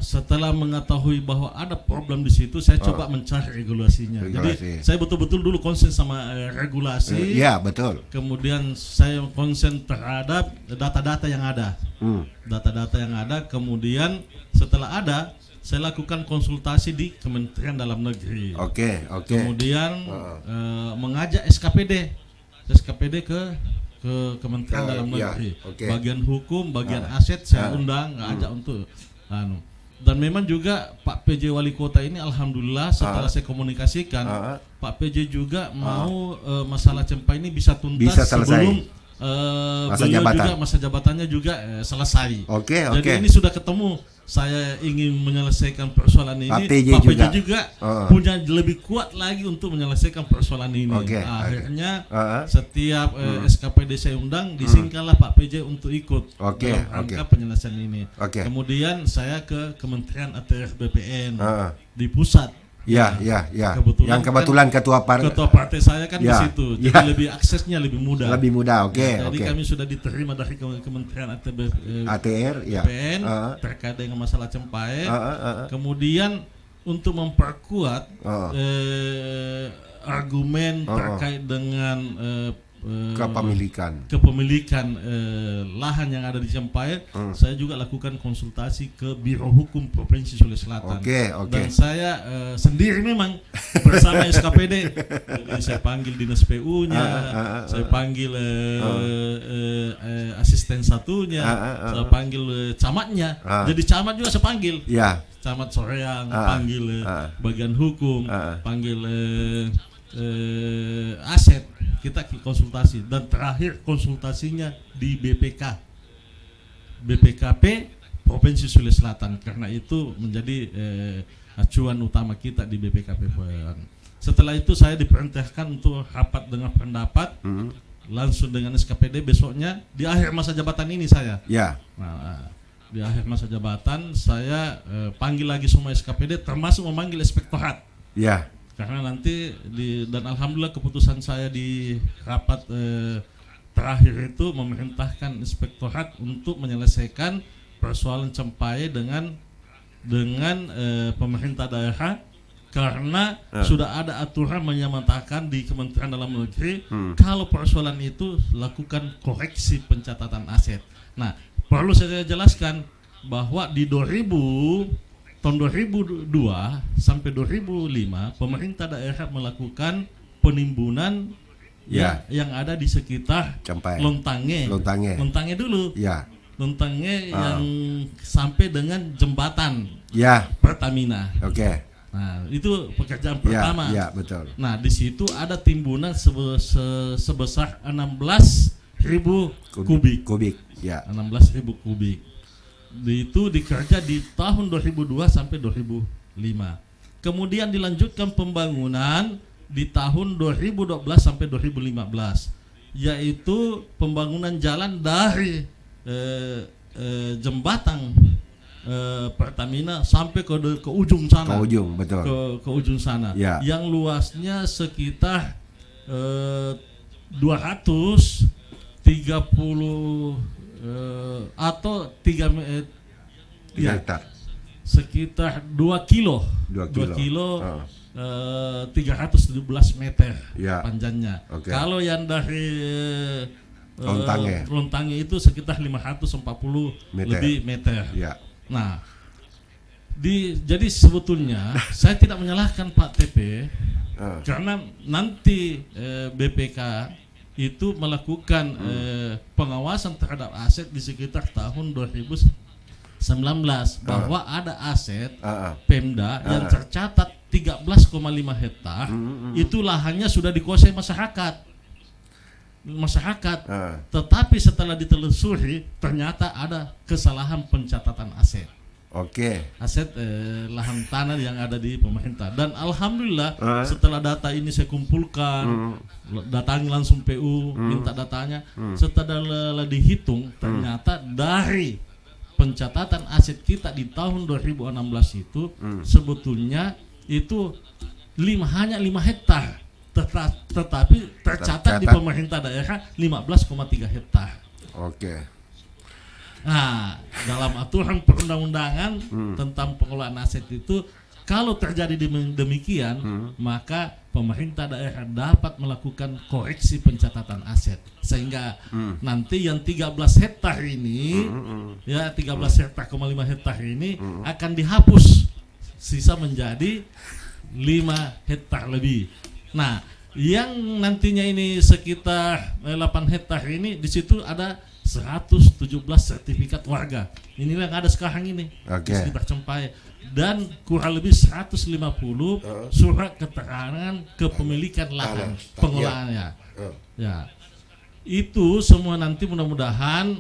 Setelah mengetahui bahwa ada problem di situ, saya coba mencari regulasinya. Jadi saya betul-betul dulu konsen sama regulasi. Iya, betul. Kemudian saya konsen terhadap data-data yang ada. Data-data yang ada. Kemudian setelah ada, saya lakukan konsultasi di Kementerian Dalam Negeri. Oke. Kemudian mengajak SKPD ke Kementerian Dalam Negeri. Bagian hukum, bagian aset saya undang, ajak untuk dan memang juga Pak PJ Wali Kota ini alhamdulillah setelah saya komunikasikan, Pak PJ juga mau masalah Cempa ini bisa tuntas sebelum masa jabatannya juga selesai. Jadi ini sudah ketemu. Saya ingin menyelesaikan persoalan ini. Pak PJ juga punya lebih kuat lagi untuk menyelesaikan persoalan ini. Akhirnya setiap SKPD saya undang, disingkirlah Pak PJ untuk ikut dalam rangka penyelesaian ini. Kemudian saya ke Kementerian ATR BPN di pusat. Ya. Kebetulan ketua partai saya kan di situ, jadi lebih aksesnya lebih mudah. Jadi kami sudah diterima dari Kementerian ATR BPN terkait dengan masalah Cempai. Kemudian untuk memperkuat argumen terkait dengan kepemilikan lahan yang ada di Cempai, saya juga lakukan konsultasi ke Biro Hukum Provinsi Sulawesi Selatan. Dan saya sendiri memang bersama SKPD. Jadi saya panggil dinas PU-nya, saya panggil asisten satunya, saya panggil camatnya. Jadi camat juga saya panggil. Camat Soreang, panggil bagian hukum, panggil aset, kita konsultasi, dan terakhir konsultasinya di BPKP Provinsi Sulawesi Selatan, karena itu menjadi acuan utama kita di BPKP. Setelah itu saya diperintahkan untuk rapat dengan pendapat langsung dengan SKPD besoknya di akhir masa jabatan ini saya. Di akhir masa jabatan saya panggil lagi semua SKPD, termasuk memanggil inspektorat. Karena nanti dan alhamdulillah keputusan saya di rapat terakhir itu memerintahkan inspektorat untuk menyelesaikan persoalan Cempai dengan pemerintah daerah, karena sudah ada aturan menyatakan di Kementerian Dalam Negeri kalau persoalan itu lakukan koreksi pencatatan aset. Nah, perlu saya jelaskan bahwa di tahun 2002 sampai 2005 pemerintah daerah melakukan penimbunan yang ada di sekitar Lontange dulu. Lontange yang sampai dengan jembatan Pertamina. Nah, itu pekerjaan pertama. Betul. Nah, di situ ada timbunan sebesar 16.000 kubik. 16.000 kubik. Itu dikerja di tahun 2002 sampai 2005. Kemudian dilanjutkan pembangunan di tahun 2012 sampai 2015, yaitu pembangunan jalan dari jembatan Pertamina sampai ke ujung sana. Ke ujung sana. Yang luasnya sekitar 230 atau 3 hektar, sekitar 2 kilo 317 meter panjangnya. Kalau yang dari Lontange itu sekitar 540 lebih meter. Nah, jadi sebetulnya saya tidak menyalahkan Pak TP, karena nanti BPK itu melakukan pengawasan terhadap aset di sekitar tahun 2019 bahwa ada aset Pemda yang tercatat 13,5 hektar itu lahannya sudah dikuasai masyarakat. Tetapi setelah ditelusuri ternyata ada kesalahan pencatatan aset. aset lahan tanah yang ada di pemerintah. Dan alhamdulillah setelah data ini saya kumpulkan, datangi langsung PU, minta datanya, setelah dihitung ternyata dari pencatatan aset kita di tahun 2016 itu sebetulnya itu hanya 5 hektar, tetapi tercatat di pemerintah daerah 15,3 hektar. Nah, dalam aturan perundang-undangan tentang pengelolaan aset itu, kalau terjadi demikian, maka pemerintah daerah dapat melakukan koreksi pencatatan aset, sehingga nanti yang 13 hektar ini, 13 hektar, 5 hektar ini akan dihapus, sisa menjadi 5 hektar lebih. Nah, yang nantinya ini sekitar 8 hektar ini, di situ ada 117 sertifikat warga. Inilah yang ada sekarang ini di sekitar Cempai, dan kurang lebih 150 surat keterangan kepemilikan lahan pengelolaannya. Ya, itu semua nanti mudah-mudahan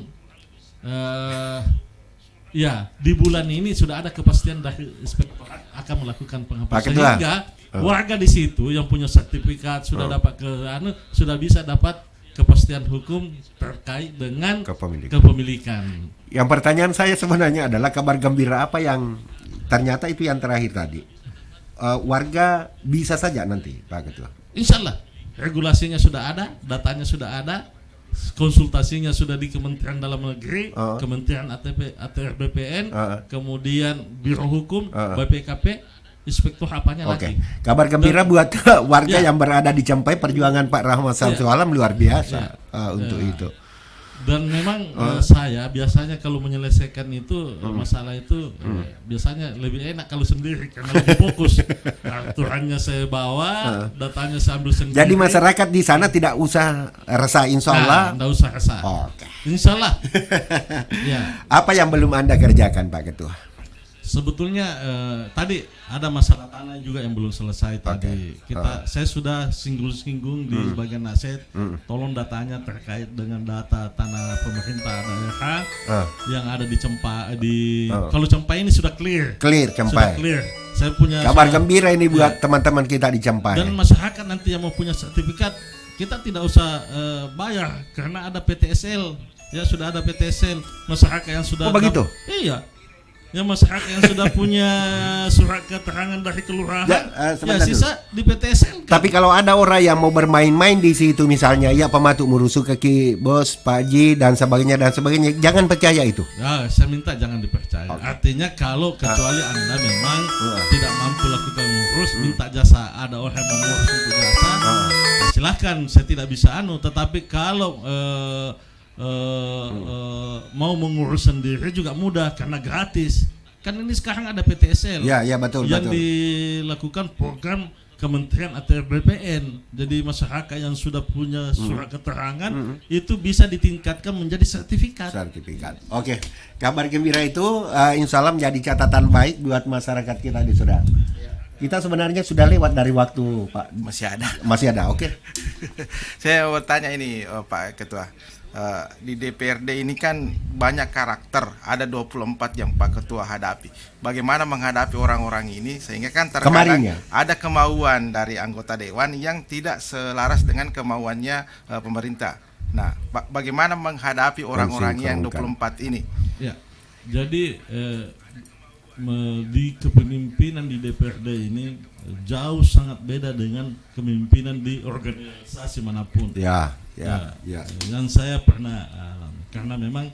di bulan ini sudah ada kepastian dari inspektorat akan melakukan penghapusan, sehingga warga di situ yang punya sertifikat sudah dapat sudah bisa dapat kepastian hukum terkait dengan kepemilikan. Yang pertanyaan saya sebenarnya adalah kabar gembira apa yang ternyata itu yang terakhir tadi. Warga bisa saja nanti, Pak Ketua. Insya Allah regulasinya sudah ada, datanya sudah ada, konsultasinya sudah di Kementerian Dalam Negeri, Kementerian ATR BPN, kemudian Biro Hukum, BPKP. Inspektor apanya lagi? Kabar gembira buat warga yang berada di Cempai, perjuangan Pak Rahmat Samsul Alam luar biasa untuk itu. Dan memang saya biasanya kalau menyelesaikan itu masalah itu biasanya lebih enak kalau sendiri, karena lebih fokus. Aturannya saya bawa, datanya saya ambil sendiri. Jadi masyarakat di sana tidak usah resah, insya Allah. Tidak usah resah. Insya Allah. Apa yang belum Anda kerjakan, Pak Ketua? Sebetulnya tadi ada masalah tanah juga yang belum selesai tadi. Saya sudah singgung di bagian aset. Tolong datanya terkait dengan data tanah pemerintah daerah yang ada di Cempai. Kalau Cempai ini sudah clear. Cempai. Sudah clear. Saya punya kabar gembira ini buat teman-teman kita di Cempai. Dan masyarakat nanti yang mau punya sertifikat, kita tidak usah bayar karena ada PTSL. Ya, sudah ada PTSL. Masyarakat yang sudah begitu? Iya. Yang masyarakat yang sudah punya surat keterangan dari kelurahan, sisa di PTSL. Tapi kalau ada orang yang mau bermain-main di situ, misalnya pematuk merusuk kaki bos, Pak Ji dan sebagainya, jangan percaya itu. Ya, saya minta jangan dipercaya. Artinya kalau kecuali Anda memang tidak mampu lakukan mengurus, minta jasa, ada orang yang mengurus untuk jasa, silahkan. Saya tidak bisa tetapi kalau mau mengurus sendiri juga mudah karena gratis. Kan ini sekarang ada PTSL. Ya, betul. Yang dilakukan program Kementerian ATR BPN. Jadi masyarakat yang sudah punya surat keterangan itu bisa ditingkatkan menjadi sertifikat. Oke. Kabar gembira itu insya Allah menjadi catatan baik buat masyarakat kita di Sudan. Kita sebenarnya sudah lewat dari waktu, Pak. Masih ada. Oke. Saya mau tanya ini, Pak Ketua. Di DPRD ini kan banyak karakter, ada 24 yang Pak Ketua hadapi. Bagaimana menghadapi orang-orang ini sehingga kan terkadang ada kemauan dari anggota dewan yang tidak selaras dengan kemauannya pemerintah. Nah, bagaimana menghadapi orang-orang yang 24 ini? Ya, jadi di kepemimpinan di DPRD ini jauh sangat beda dengan kepemimpinan di organisasi manapun. Yang saya pernah alami, karena memang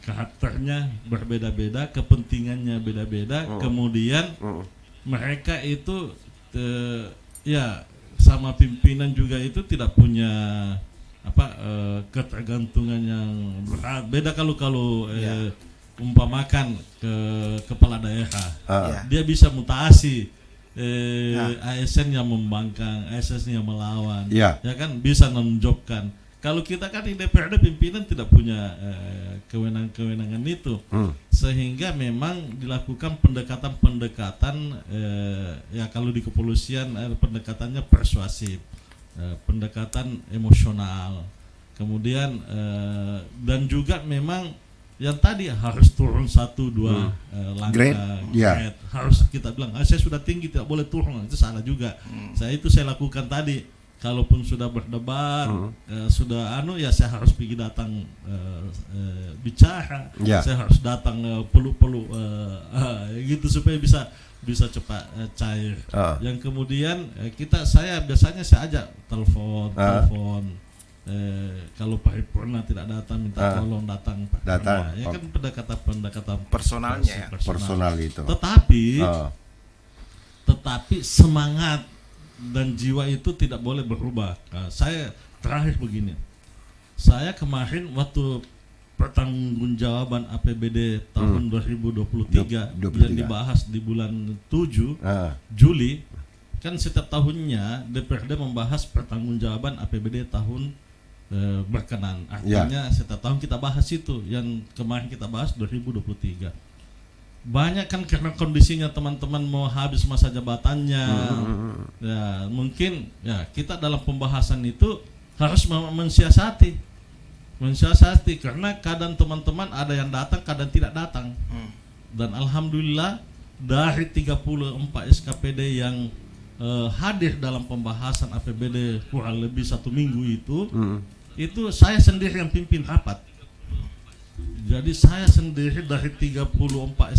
karakternya berbeda-beda, kepentingannya beda-beda, kemudian mereka itu sama pimpinan juga itu tidak punya ketergantungan yang berat. Beda kalau umpamakan ke kepala daerah, dia bisa mutasi. ASN yang membangkang, ASN yang melawan, ya kan bisa menonjobkan. Kalau kita kan di DPRD pimpinan tidak punya kewenangan-kewenangan itu, sehingga memang dilakukan pendekatan-pendekatan. Kalau di kepolisian pendekatannya persuasif, pendekatan emosional, kemudian dan juga memang yang tadi harus turun 1-2 langkah grade. Harus kita bilang saya sudah tinggi tidak boleh turun, itu salah juga. Saya lakukan tadi, kalaupun sudah berdebat sudah ya saya harus pergi datang bicara, saya harus datang peluk-peluk gitu supaya bisa cepat cair. Yang kemudian saya biasanya ajak telepon. Kalau paripurna tidak datang, minta tolong datang. Ya kan pendekatan personalnya, personal itu. Tetapi semangat dan jiwa itu tidak boleh berubah. Saya terakhir begini. Saya kemarin waktu pertanggungjawaban APBD tahun 2023 yang dibahas di bulan 7 Juli, kan setiap tahunnya DPRD membahas pertanggungjawaban APBD tahun berkenan. Artinya setiap tahun kita bahas itu. Yang kemarin kita bahas 2023. Banyak kan karena kondisinya teman-teman mau habis masa jabatannya. Ya, mungkin ya kita dalam pembahasan itu harus mensiasati karena kadang teman-teman ada yang datang, kadang tidak datang. Dan alhamdulillah dari 34 SKPD yang hadir dalam pembahasan APBD kurang lebih 1 minggu itu saya sendiri yang pimpin rapat. Jadi saya sendiri dari 34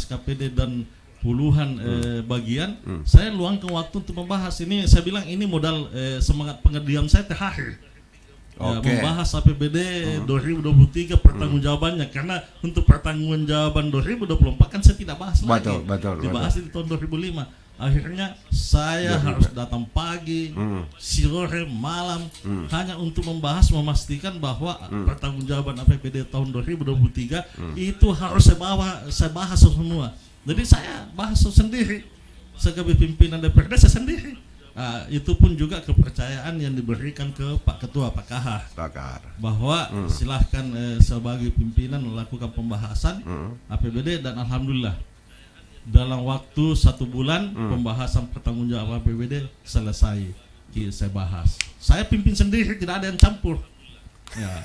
SKPD dan puluhan bagian, saya luangkan waktu untuk membahas ini. Saya bilang ini modal semangat pengediam saya terakhir. Membahas APBD 2023 pertanggungjawabannya, karena untuk pertanggungjawaban 2024 kan saya tidak bahas lagi. Dibahas di tahun 2005. Akhirnya saya harus datang pagi, sore, malam hanya untuk memastikan bahwa pertanggungjawaban APBD tahun 2023 itu harus saya bahas semua. Jadi saya bahas sendiri sebagai pimpinan DPRD, saya sendiri. Itu pun juga kepercayaan yang diberikan ke Pak Ketua, Pak Kahar, bahwa silahkan sebagai pimpinan melakukan pembahasan APBD, dan alhamdulillah dalam waktu 1 bulan pembahasan pertanggungjawaban APBD selesai. Saya bahas. Saya pimpin sendiri, tidak ada yang campur. Ya.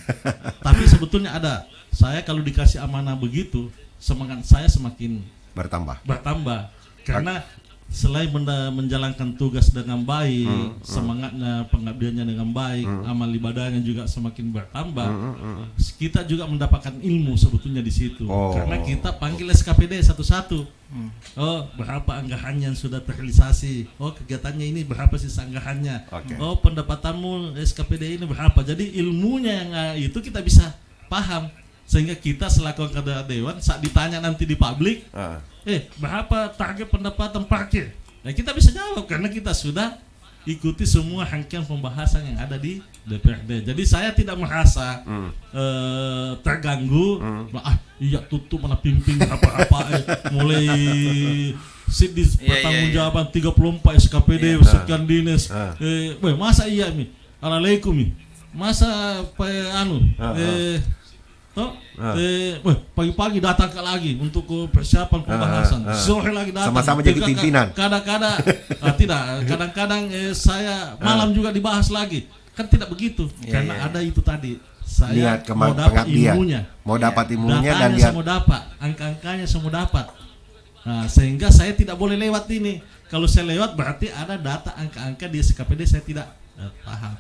Tapi sebetulnya ada. Saya kalau dikasih amanah begitu, semangat saya semakin bertambah. Karena selain menjalankan tugas dengan baik, semangatnya, pengabdiannya dengan baik, amal ibadahnya juga semakin bertambah. Kita juga mendapatkan ilmu sebetulnya di situ. Karena kita panggil SKPD satu-satu. Berapa anggarannya yang sudah terrealisasi? Kegiatannya ini berapa sih anggarannya? Pendapatanmu SKPD ini berapa? Jadi ilmunya yang itu kita bisa paham, sehingga kita selaku anggota dewan saat ditanya nanti di publik, berapa target pendapatan parkir? Kita bisa jawab karena kita sudah ikuti semua rangkaian pembahasan yang ada di DPRD. Jadi saya tidak merasa terganggu. Iya tutup mana pimpin apa mulai di pertanggungjawaban 34 SKPD sekian dinas. Masa iya mi? Alaikum mi? Masa pagi-pagi datang lagi untuk persiapan pembahasan, sore lagi datang sama-sama jadi pimpinan. Kadang-kadang saya malam juga dibahas lagi, kan tidak begitu. Karena ada itu tadi, saya mau dapat ilmunya, dan saya mau dapat angka-angkanya, saya mau dapat. Sehingga saya tidak boleh lewat ini. Kalau saya lewat berarti ada data angka-angka di SKPD saya tidak paham.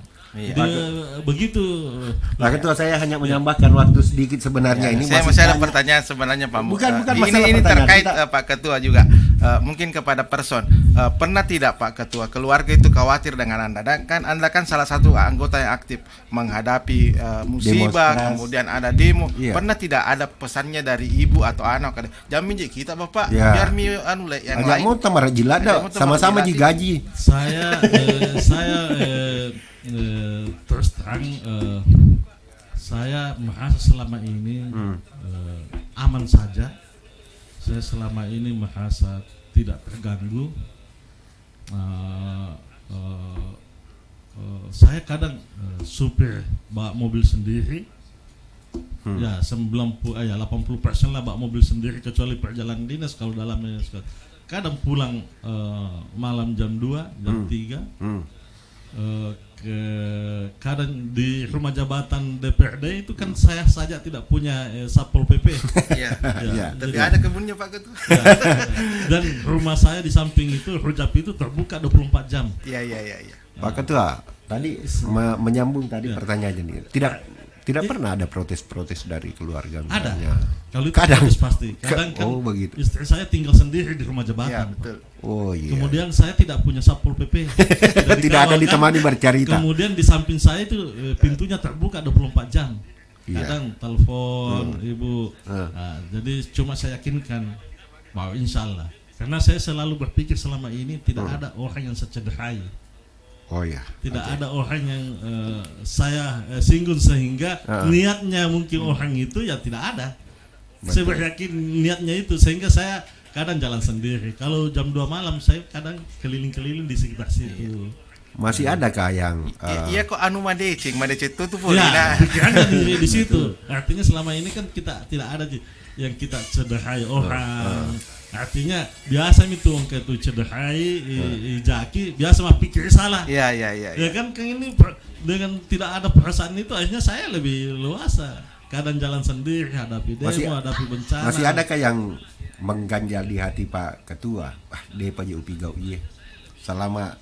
Begitu. Nah, Ketua, saya hanya menambahkan waktu sedikit sebenarnya. Ini saya masih ada pertanyaan sebenarnya, Pak. Bukan ini terkait Pak Ketua juga. Mungkin kepada person. Pernah tidak Pak Ketua keluarga itu khawatir dengan Anda? Dan kan Anda kan salah satu anggota yang aktif menghadapi musibah, kemudian ada demo. Pernah tidak ada pesannya dari ibu atau anak? Jamin kita Bapak biar mi yang agak lain. Mau tamar jilada sama-sama digaji. Saya terus terang saya merasa selama ini aman saja. Saya selama ini merasa tidak terganggu. Saya kadang supir bawa mobil sendiri. Ya 80% lah bawa mobil sendiri, kecuali perjalanan dinas. Kalau dalamnya kadang pulang malam jam 2, jam 3. kadang di rumah jabatan DPRD itu kan saya saja tidak punya Satpol PP. Iya. Ya, Tapi jadi- ada kebunnya Pak Ketua. ya, dan rumah saya di samping itu Rujap itu terbuka 24 jam. Iya. Pak Ketua, tadi menyambung tadi pertanyaannya ini. Tidak pernah ada protes-protes dari keluarga Ada. misalnya. Kalau itu Kadang. protes pasti. Kadang kan Oh, begitu. istri saya tinggal sendiri di rumah Iya, jabatan. betul. Oh iya. Kemudian saya tidak punya Satpol PP. Tidak ada dikawal, ditemani kan? bercerita. Kemudian di samping saya itu pintunya terbuka 24 jam. Iya. Kadang telepon ibu. Nah, jadi cuma saya yakinkan bahwa insya Allah. Karena saya selalu berpikir selama ini tidak ada orang yang secederai. Oh ya. Tidak ada orang yang saya singgung sehingga niatnya mungkin orang itu ya tidak ada. Saya yakin niatnya itu sehingga saya kadang jalan sendiri. Kalau jam 2 malam saya kadang keliling-keliling di sekitar situ. Masih adakah yang Iya kok anu madeceng itu tuh boleh. Ya, pikirannya di situ. Artinya selama ini kan kita tidak ada yang kita cederai orang. Artinya biasa itu orang itu cederai, jaki biasa mah pikir salah. Iya. Ya kan ini dengan tidak ada perasaan itu akhirnya saya lebih luasa. Kadang jalan sendiri, hadapi demo, hadapi bencana. masih adakah yang mengganjal di hati Pak Ketua? Dia Pak Upi Gau iya. Selama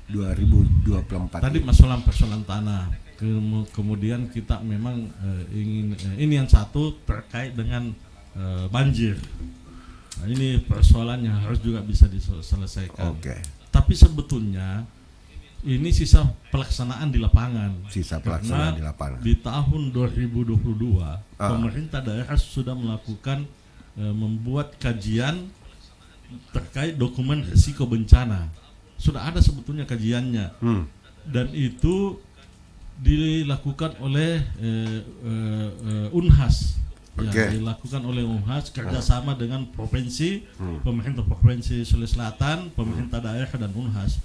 2024 Tadi persoalan tanah. Kemudian kita memang ingin ini yang satu terkait dengan banjir. Nah, ini persoalan yang harus juga bisa diselesaikan. Oke. Tapi sebetulnya ini sisa pelaksanaan di lapangan. Sisa pelaksanaan di lapangan. Di tahun 2022 pemerintah daerah sudah melakukan membuat kajian terkait dokumen risiko bencana. Sudah ada sebetulnya kajiannya. Dan itu dilakukan oleh Unhas. Ya, dilakukan oleh Unhas kerjasama dengan provinsi, pemerintah provinsi Sulawesi Selatan, pemerintah daerah dan Unhas.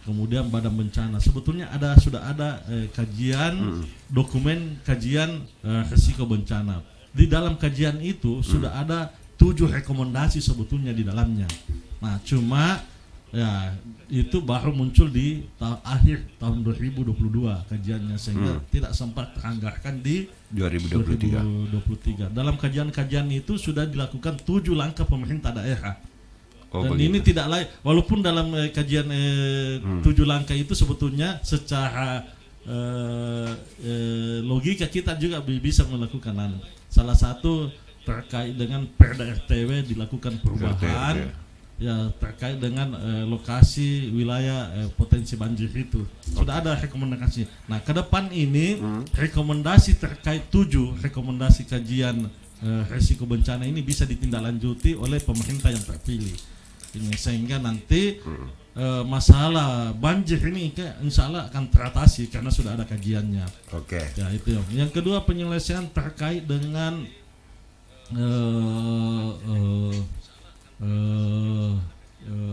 Kemudian Badan Bencana. Sebetulnya sudah ada kajian, dokumen kajian risiko bencana. Di dalam kajian itu sudah ada 7 rekomendasi sebetulnya di dalamnya. Nah, cuma ya itu baru muncul di akhir tahun 2022 kajiannya sehingga tidak sempat teranggarkan di 2023. Dalam kajian-kajian itu sudah dilakukan 7 langkah pemerintah daerah. Dan ini tidak lain, walaupun dalam kajian 7 langkah itu sebetulnya secara logika kita juga bisa melakukan salah satu terkait dengan Perda RTW dilakukan perubahan. Ya terkait dengan lokasi wilayah potensi banjir itu sudah ada rekomendasi. Nah ke depan ini rekomendasi terkait 7 rekomendasi kajian risiko bencana ini bisa ditindaklanjuti oleh pemerintah yang terpilih ini, sehingga nanti masalah banjir ini insya Allah akan teratasi karena sudah ada kajiannya. Oke. Ya itu yang kedua, penyelesaian terkait dengan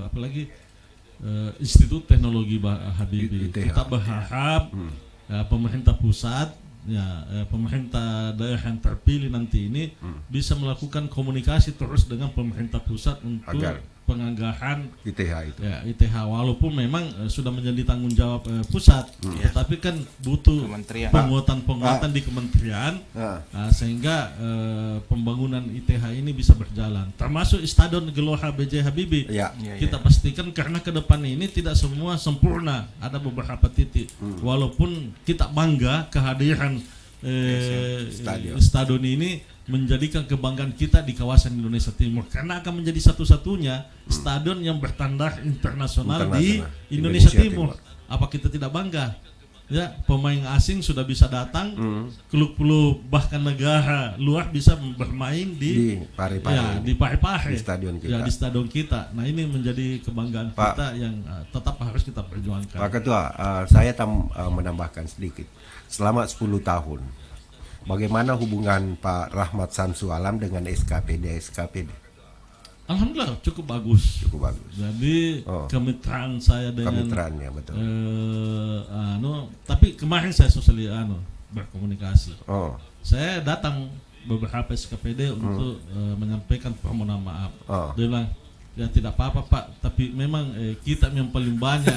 apalagi Institut Teknologi Habibie. Kita berharap pemerintah pusat, pemerintah daerah yang terpilih nanti ini bisa melakukan komunikasi terus dengan pemerintah pusat untuk penganggaran ITH itu. Ya, ITH walaupun memang sudah menjadi tanggung jawab pusat, tetapi kan butuh penguatan di kementerian sehingga pembangunan ITH ini bisa berjalan. Termasuk Stadion Gelora B.J. Habibie. Kita pastikan karena ke depan ini tidak semua sempurna, ada beberapa titik. Walaupun kita bangga kehadiran stadion ini menjadikan kebanggaan kita di kawasan Indonesia Timur karena akan menjadi satu-satunya stadion yang berstandar internasional di Indonesia Timur. Apa kita tidak bangga? Ya, pemain asing sudah bisa datang, klub-klub bahkan negara luar bisa bermain di Parepare, di stadion kita. Ya, di stadion kita. Nah, ini menjadi kebanggaan kita yang tetap harus kita perjuangkan. Pak Ketua, saya menambahkan sedikit. Selama 10 tahun bagaimana hubungan Pak Rahmat Samsu Alam dengan SKPD? Alhamdulillah cukup bagus. Jadi kemitraan saya dengan betul. Tapi kemarin saya berkomunikasi. Saya datang beberapa SKPD untuk menyampaikan permohonan maaf. Dia bilang Ya tidak apa-apa Pak, tapi memang kita yang paling banyak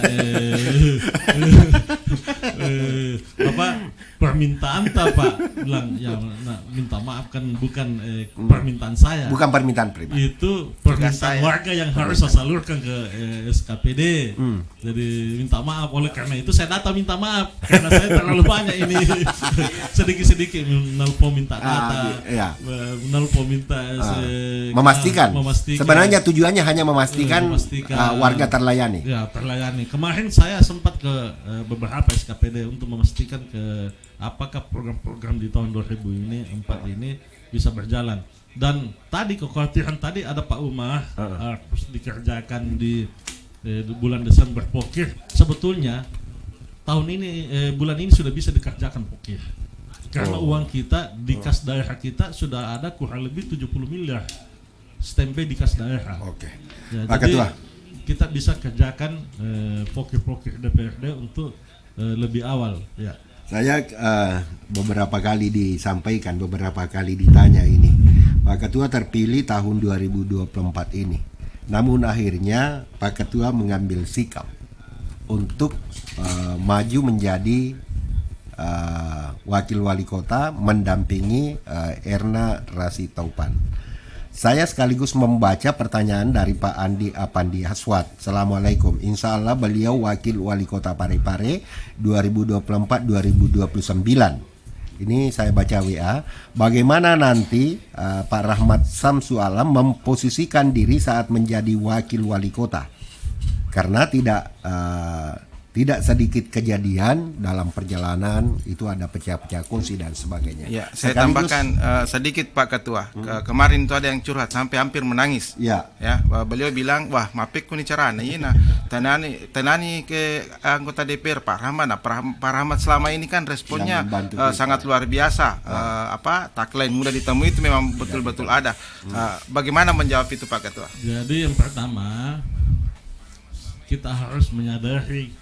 permintaan Pak bilang ya minta maaf kan bukan permintaan saya. Bukan permintaan pribadi. Itu permintaan warga yang harus saya salurkan ke SKPD. Jadi minta maaf, oleh karena itu saya datang minta maaf karena saya terlalu banyak ini sedikit-sedikit menelpon minta data, menelpon minta memastikan. Sebenarnya tujuannya hanya memastikan warga terlayani. Ya, terlayani. Kemarin saya sempat ke beberapa SKPD untuk memastikan apakah program-program di tahun 2004 ini bisa berjalan. Dan tadi kekhawatiran tadi ada Pak Umar harus dikerjakan di bulan Desember pokir. Sebetulnya tahun ini bulan ini sudah bisa dikerjakan pokir. Karena uang kita di kas daerah kita sudah ada kurang lebih 70 miliar. Standby di kas daerah. Oke. Ya, Pak jadi Ketua, kita bisa kerjakan pokir-pokir DPRD untuk lebih awal. Ya. saya beberapa kali disampaikan, beberapa kali ditanya ini. Pak Ketua terpilih tahun 2024 ini. Namun akhirnya Pak Ketua mengambil sikap untuk maju menjadi wakil wali kota mendampingi Erna Rasitaupan. Saya sekaligus membaca pertanyaan dari Pak Andi Apandi Haswat. Assalamualaikum. Insya Allah beliau wakil wali kota Parepare 2024-2029. Ini saya baca WA. Bagaimana nanti Pak Rahmat Samsu Alam memposisikan diri saat menjadi wakil wali kota? Karena tidak sedikit kejadian dalam perjalanan itu ada pecah-pecah kursi dan sebagainya. Ya, saya tambahkan sedikit Pak Ketua. Kemarin itu ada yang curhat sampai hampir menangis. Ya. Ya, beliau bilang, wah mapik kuni carana ini tenani ke anggota DPR Pak Rahmat. Nah, Pak Rahmat selama ini kan responnya sangat luar biasa. Tagline mudah ditemui itu memang betul-betul ada. Bagaimana menjawab itu Pak Ketua? Jadi yang pertama kita harus menyadari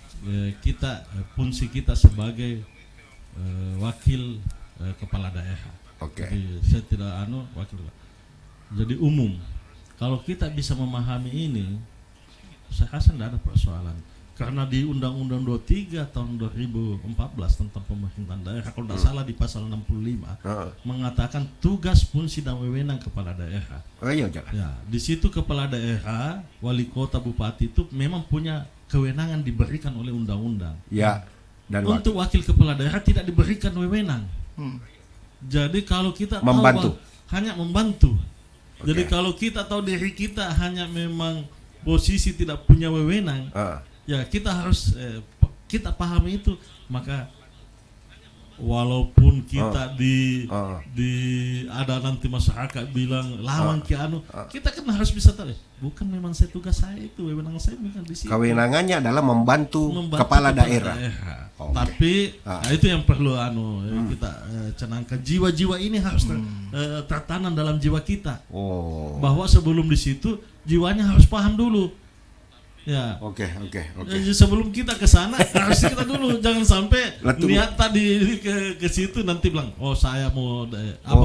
fungsi kita sebagai wakil kepala daerah. Oke. Jadi saya tidak wakil. Jadi umum. Kalau kita bisa memahami ini, saya rasa tidak ada persoalan. Karena di Undang-Undang 23 tahun 2014 tentang pemerintahan daerah, kalau tidak salah di pasal 65 mengatakan tugas, fungsi dan wewenang kepala daerah. Ya, di situ kepala daerah, wali kota, bupati itu memang punya kewenangan diberikan oleh undang-undang. Ya. Dan untuk wakil kepala daerah tidak diberikan wewenang. Jadi kalau kita membantu, hanya membantu. Jadi kalau kita tahu diri kita hanya memang posisi tidak punya wewenang, ya kita harus kita pahami itu. Maka walaupun kita ada nanti masyarakat bilang lawan kita kan harus bisa tahu, bukan memang tugas saya itu, wewenang saya bukan di situ. Kewenangannya adalah membantu kepala daerah. Okay. Tapi itu yang perlu kita cenangkan, jiwa-jiwa ini harus tertanam dalam jiwa kita. Bahwa sebelum di situ jiwanya harus paham dulu. Ya. Oke. Sebelum kita ke sana harus kita dulu, jangan sampai lihat tadi ke situ nanti bilang, oh saya mau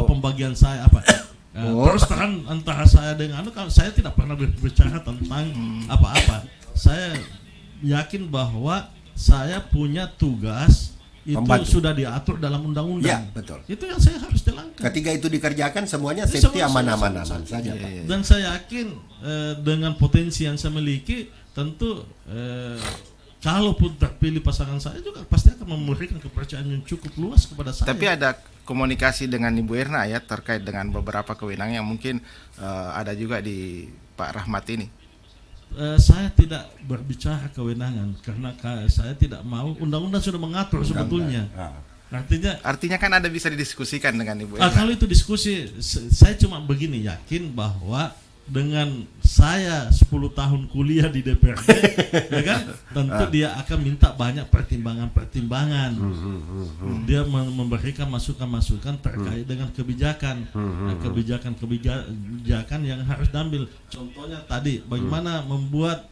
pembagian saya apa. Terus terang antara saya dengan saya tidak pernah berbicara tentang apa-apa. Saya yakin bahwa saya punya tugas itu sudah diatur dalam undang-undang. Ya, betul. Itu yang saya harus jalankan. Ketika itu dikerjakan semuanya safety aman-aman saja. Dan saya yakin dengan potensi yang saya miliki, tentu kalaupun terpilih pasangan saya juga pasti akan memberikan kepercayaan yang cukup luas kepada saya. Tapi ada komunikasi dengan Ibu Erna ya terkait dengan beberapa kewenangan yang mungkin ada juga di Pak Rahmat ini. Saya tidak berbicara kewenangan karena saya tidak mau, undang-undang sudah mengatur sebetulnya. Artinya kan ada bisa didiskusikan dengan Ibu Erna. Kalau itu diskusi, saya cuma begini, yakin bahwa dengan saya 10 tahun kuliah di DPRD, ya kan, tentu dia akan minta banyak pertimbangan-pertimbangan. Dia memberikan masukan-masukan terkait dengan kebijakan, kebijakan yang harus diambil. Contohnya tadi, bagaimana membuat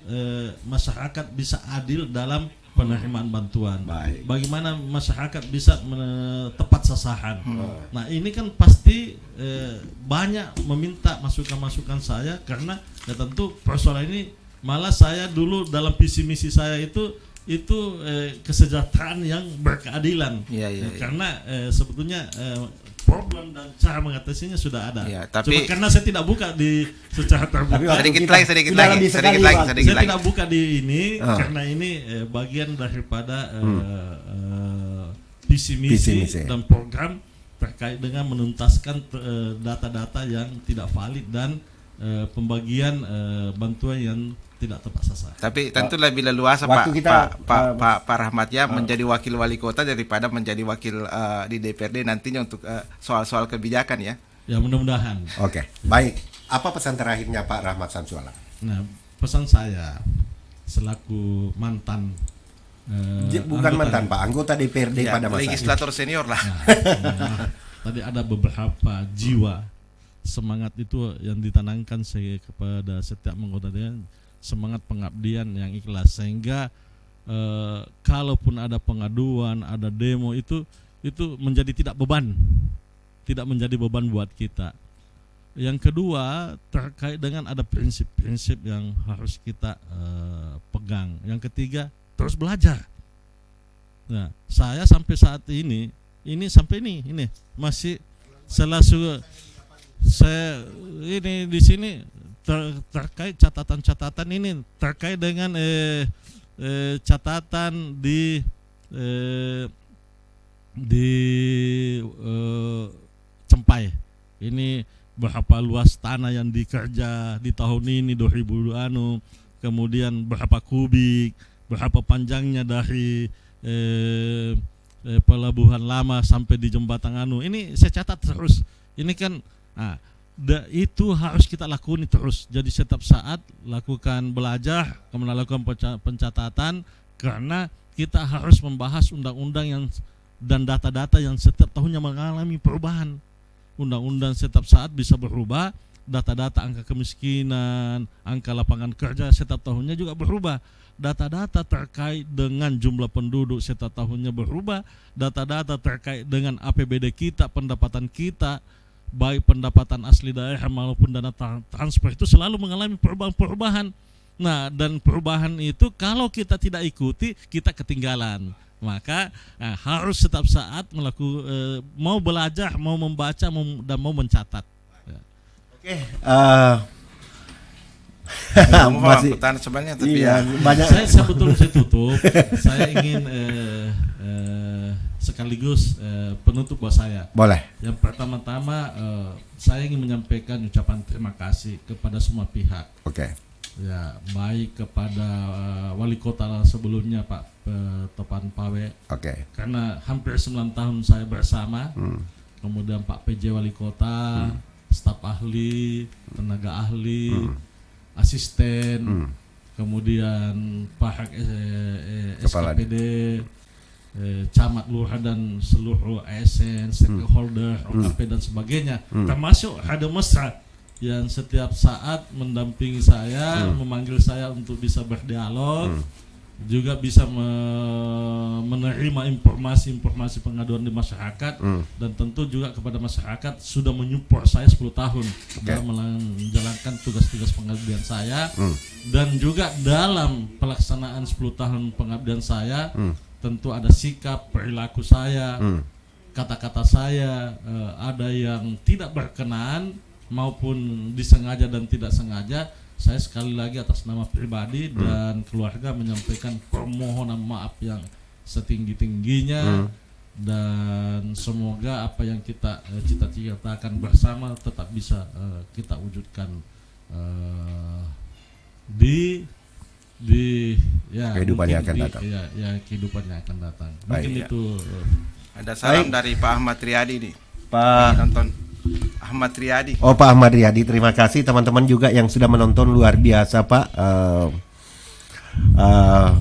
masyarakat bisa adil dalam penerimaan bantuan. Baik. Bagaimana masyarakat bisa tepat sasaran. Nah ini kan pasti banyak meminta masukan-masukan saya, karena ya tentu persoalan ini malah saya dulu dalam visi misi saya itu kesejahteraan yang berkeadilan. Karena sebetulnya problem dan cara mengatasinya sudah ada. Tapi cuma karena saya tidak buka di secara terbuka. Sedikit lagi. Saya tidak buka di ini karena ini bagian daripada visi misi dan program terkait dengan menuntaskan data-data yang tidak valid dan pembagian bantuan yang tidak tepat sasaran. Tapi tentu lebih leluasa Pak Rahmat ya menjadi wakil wali kota daripada menjadi wakil di DPRD nantinya untuk soal-soal kebijakan ya. Ya mudah-mudahan. Oke, baik. Apa pesan terakhirnya Pak Rahmat Samsualam? Nah, pesan saya selaku mantan bukan mantan Pak, anggota DPRD pada masa legislator senior lah. Tadi ada beberapa jiwa semangat itu yang ditanamkan kepada setiap anggota dia, semangat pengabdian yang ikhlas, sehingga kalaupun ada pengaduan, ada demo itu menjadi tidak menjadi beban buat kita. Yang kedua terkait dengan ada prinsip-prinsip yang harus kita pegang. Yang ketiga terus belajar. Nah, saya sampai saat ini masih selalu saya ini di sini terkait catatan ini terkait dengan catatan di Cempai ini berapa luas tanah yang dikerja di tahun ini 2000 kemudian berapa kubik, berapa panjangnya dari pelabuhan lama sampai di jembatan ini saya catat terus. Ini kan itu harus kita lakukan terus. Jadi setiap saat lakukan belajar, kemudian lakukan pencatatan, karena kita harus membahas undang-undang dan data-data yang setiap tahunnya mengalami perubahan. Undang-undang setiap saat bisa berubah, data-data angka kemiskinan, angka lapangan kerja setiap tahunnya juga berubah. Data-data terkait dengan jumlah penduduk setiap tahunnya berubah, data-data terkait dengan APBD kita, pendapatan kita, baik pendapatan asli daerah maupun dana transfer itu selalu mengalami perubahan-perubahan. Nah, dan perubahan itu kalau kita tidak ikuti, kita ketinggalan. Maka harus setiap saat mau belajar, mau membaca, dan mau mencatat. Oke. Masih pertanyaan sebenarnya tapi banyak. Saya betul saya tutup. Saya ingin sekaligus penutup buat saya. Boleh. Yang pertama-tama saya ingin menyampaikan ucapan terima kasih kepada semua pihak. Oke. Ya, baik kepada wali kota sebelumnya Pak Topan Pawe. Oke. Karena hampir 9 tahun saya bersama. Kemudian Pak PJ wali kota, staf ahli, tenaga ahli, asisten, kemudian Pak SKPD, camat lurah dan seluruh ASN, stakeholder, OKP dan sebagainya, termasuk ada mesra yang setiap saat mendampingi saya, memanggil saya untuk bisa berdialog, juga bisa menerima informasi-informasi pengaduan di masyarakat, dan tentu juga kepada masyarakat sudah menyupport saya 10 tahun dalam menjalankan tugas-tugas pengabdian saya, dan juga dalam pelaksanaan 10 tahun pengabdian saya tentu ada sikap, perilaku saya, kata-kata saya ada yang tidak berkenan maupun disengaja dan tidak sengaja. Saya sekali lagi atas nama pribadi dan keluarga menyampaikan permohonan maaf yang setinggi-tingginya, dan semoga apa yang kita cita-citakan bersama tetap bisa kita wujudkan di kehidupan yang akan datang. Kehidupan yang akan datang. Baik, mungkin itu. Ada salam dari Pak Ahmad Riyadi nih. Pak nonton. Ahmad Riyadi. Oh, Pak Ahmad Riyadi, terima kasih teman-teman juga yang sudah menonton, luar biasa Pak.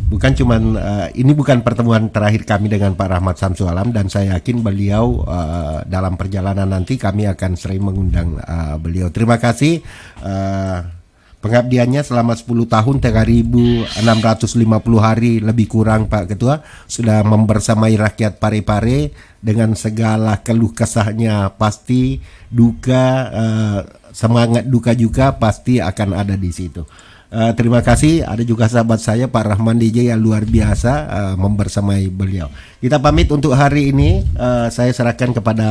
Bukan cuman ini bukan pertemuan terakhir kami dengan Pak Rahmat Samsualam, dan saya yakin beliau dalam perjalanan nanti kami akan sering mengundang beliau. Terima kasih Pengabdiannya selama 10 tahun 3.650 hari lebih kurang Pak Ketua, sudah membersamai rakyat Parepare dengan segala keluh kesahnya. Pasti duka, semangat duka juga pasti akan ada di situ. Terima kasih. Ada juga sahabat saya Pak Rahman DJ yang luar biasa membersamai beliau. Kita pamit untuk hari ini. Saya serahkan kepada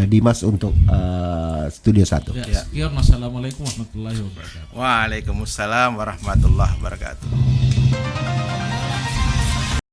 Dimas untuk Studio 1. Ya, sekian. Wassalamualaikum warahmatullahi wabarakatuh. Waalaikumsalam warahmatullahi wabarakatuh.